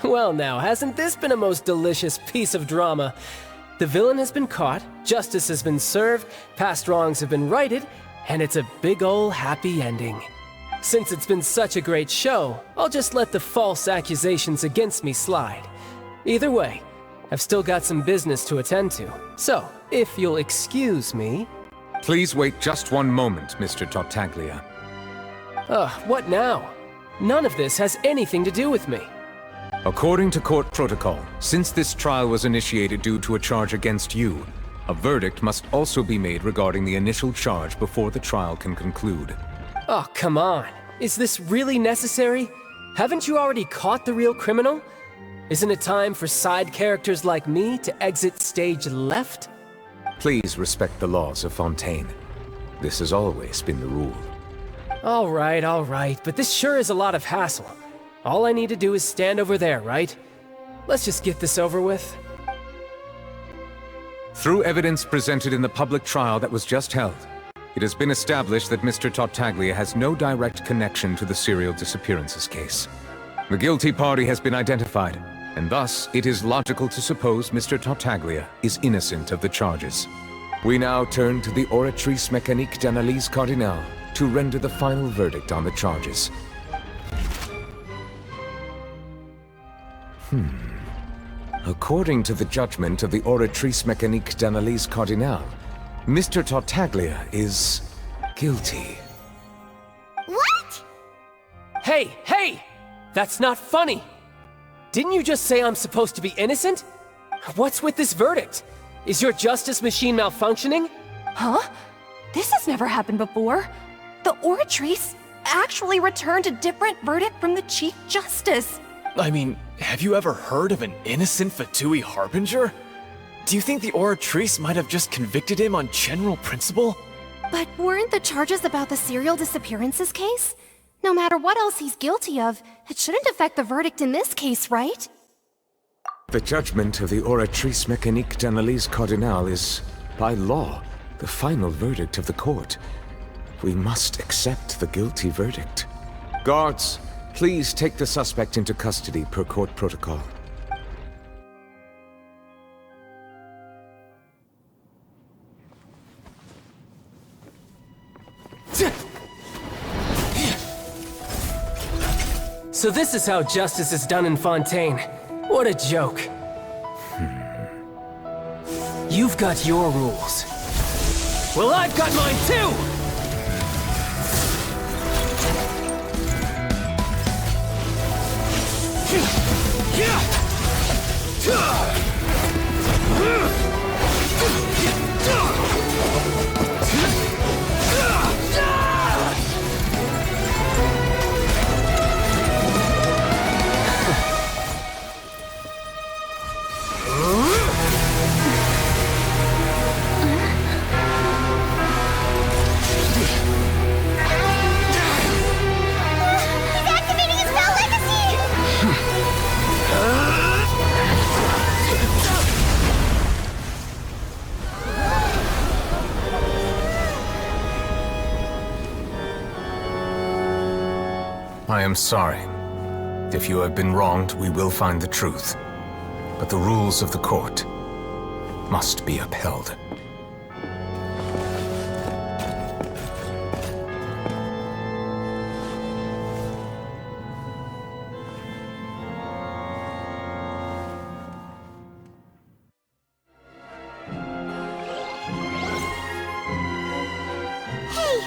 Well now, hasn't this been a most delicious piece of drama? The villain has been caught, justice has been served, past wrongs have been righted, and it's a big ol' happy ending. Since it's been such a great show, I'll just let the false accusations against me slide. Either way, I've still got some business to attend to. So, if you'll excuse me... Please wait just one moment, Mr. Tartaglia. What now? None of this has anything to do with me. According to court protocol, since this trial was initiated due to a charge against you, a verdict must also be made regarding the initial charge before the trial can conclude. Oh, come on. Is this really necessary? Haven't you already caught the real criminal? Isn't it time for side characters like me to exit stage left? Please respect the laws of Fontaine. This has always been the rule. All right, but this sure is a lot of hassle. All I need to do is stand over there, right? Let's just get this over with. Through evidence presented in the public trial that was just held, it has been established that Mr. Tartaglia has no direct connection to the serial disappearances case. The guilty party has been identified, and thus it is logical to suppose Mr. Tartaglia is innocent of the charges. We now turn to the Oratrice Mécanique d'Analyse Cardinale to render the final verdict on the charges. According to the judgment of the Oratrice Mécanique d'Analyse Cardinale, Mr. Tartaglia is guilty. What? Hey! That's not funny! Didn't you just say I'm supposed to be innocent? What's with this verdict? Is your justice machine malfunctioning? Huh? This has never happened before. The Oratrice actually returned a different verdict from the Chief Justice. I mean, have you ever heard of an innocent Fatui Harbinger? Do you think the Oratrice might have just convicted him on general principle? But weren't the charges about the serial disappearances case? No matter what else he's guilty of, it shouldn't affect the verdict in this case, right? The judgment of the Oratrice Mécanique d'Analyse Cardinale is, by law, the final verdict of the court. We must accept the guilty verdict. Guards, please take the suspect into custody per court protocol. So this is how justice is done in Fontaine. What a joke. You've got your rules. Well, I've got mine too! I am sorry. If you have been wronged, we will find the truth. But the rules of the court must be upheld. Hey,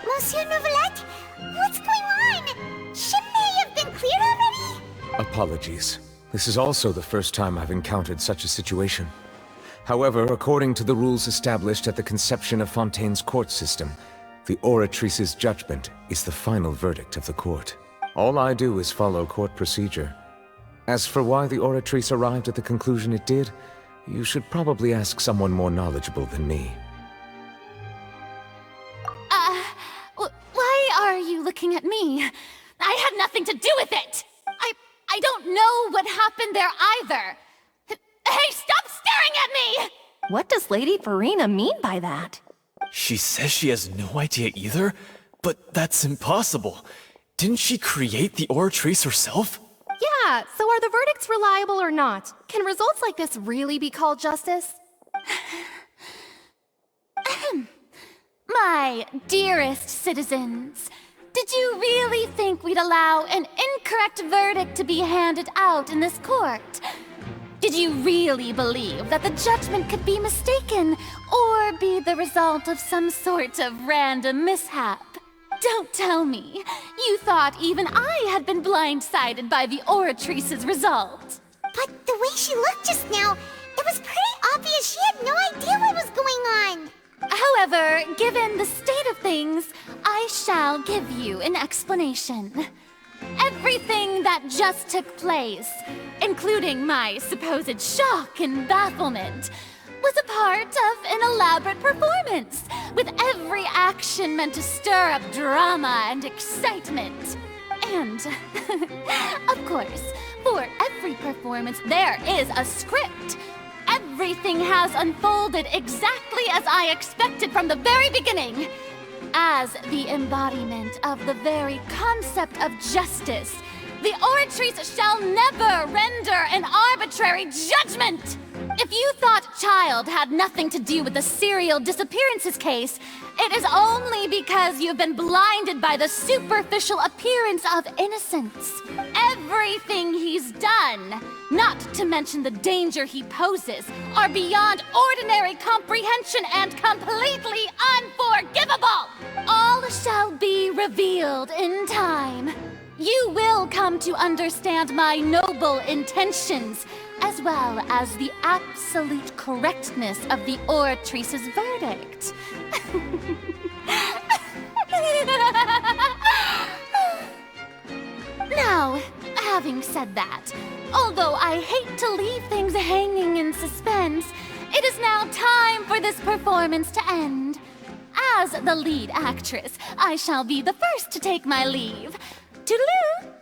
Monsieur Novelette, what's going on? Shouldn't they have been cleared already? Apologies. This is also the first time I've encountered such a situation. However, according to the rules established at the conception of Fontaine's court system, the Oratrice's judgment is the final verdict of the court. All I do is follow court procedure. As for why the Oratrice arrived at the conclusion it did, you should probably ask someone more knowledgeable than me. Why are you looking at me? I had nothing to do with it! I don't know what happened there either! Hey, stop staring at me! What does Lady Farina mean by that? She says she has no idea either, but that's impossible. Didn't she create the Oratrice herself? Yeah, so are the verdicts reliable or not? Can results like this really be called justice? My dearest citizens, did you really think we'd allow an incorrect verdict to be handed out in this court? Did you really believe that the judgment could be mistaken or be the result of some sort of random mishap? Don't tell me. You thought even I had been blindsided by the Oratrice's result. But the way she looked just now, it was pretty obvious she had no idea what was going on. However, given the state of things, I shall give you an explanation. Everything that just took place, including my supposed shock and bafflement, was a part of an elaborate performance, with every action meant to stir up drama and excitement. And, of course, for every performance there is a script. Everything has unfolded exactly as I expected from the very beginning. As the embodiment of the very concept of justice, the Oratrice shall never render an arbitrary judgment! If you thought Child had nothing to do with the serial disappearances case, it is only because you've been blinded by the superficial appearance of innocence. Everything he's done, not to mention the danger he poses, are beyond ordinary comprehension and completely unforgivable! All shall be revealed in time. You will come to understand my noble intentions, as well as the absolute correctness of the Oratrice's verdict. Now, having said that, although I hate to leave things hanging in suspense, it is now time for this performance to end. As the lead actress, I shall be the first to take my leave. Toodaloo!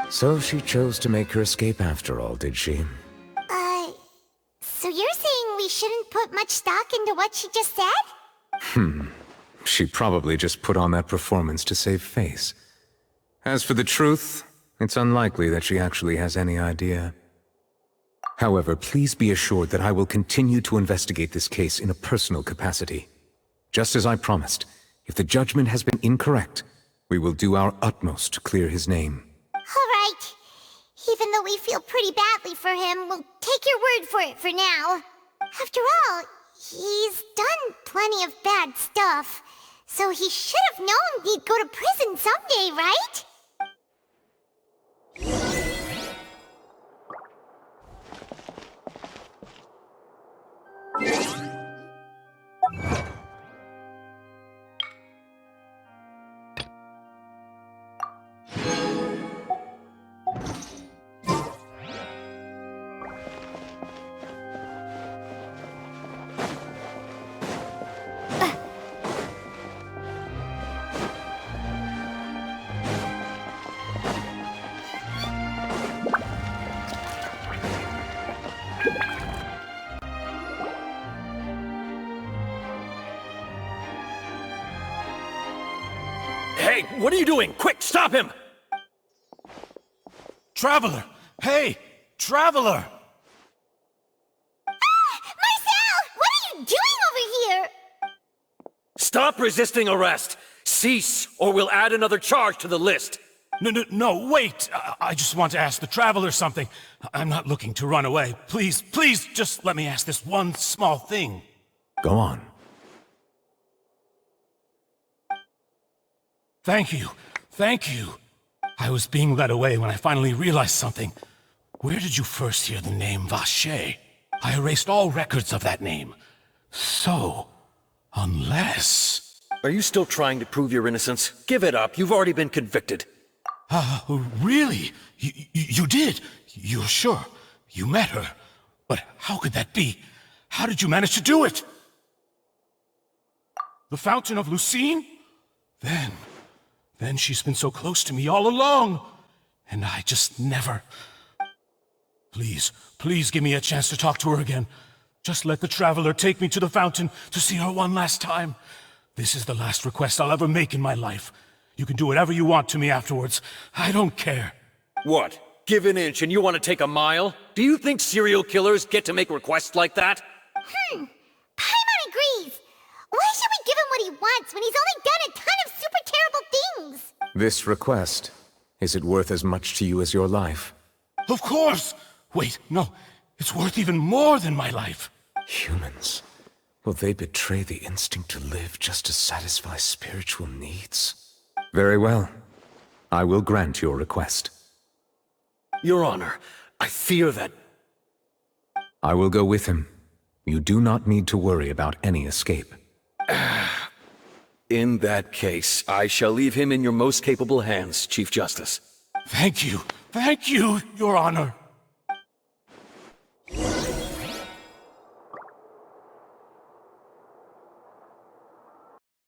So she chose to make her escape after all, did she? So you're saying we shouldn't put much stock into what she just said? She probably just put on that performance to save face. As for the truth, it's unlikely that she actually has any idea. However, please be assured that I will continue to investigate this case in a personal capacity. Just as I promised, if the judgment has been incorrect, we will do our utmost to clear his name. All right. Even though we feel pretty badly for him, we'll take your word for it for now. After all, he's done plenty of bad stuff, so he should have known he'd go to prison someday, right? Hey, what are you doing? Quick, stop him! Traveler! Hey, Traveler! Marcel! What are you doing over here? Stop resisting arrest! Cease, or we'll add another charge to the list! No, wait! I just want to ask the Traveler something. I'm not looking to run away. Please, just let me ask this one small thing. Go on. Thank you. I was being led away when I finally realized something. Where did you first hear the name Vacher? I erased all records of that name. So, unless... Are you still trying to prove your innocence? Give it up, you've already been convicted. Really? You did? You're sure? You met her? But how could that be? How did you manage to do it? The Fountain of Lucine? Then she's been so close to me all along. And I just never... Please give me a chance to talk to her again. Just let the Traveler take me to the fountain to see her one last time. This is the last request I'll ever make in my life. You can do whatever you want to me afterwards. I don't care. What? Give an inch and you want to take a mile? Do you think serial killers get to make requests like that? Paimon agrees. Why should we give him what he wants when he's only done a ton of super terrible things? This request, is it worth as much to you as your life? Of course! Wait, no. It's worth even more than my life. Humans. Will they betray the instinct to live just to satisfy spiritual needs? Very well. I will grant your request. Your Honor, I fear that... I will go with him. You do not need to worry about any escape. In that case, I shall leave him in your most capable hands, Chief Justice. Thank you, Your Honor.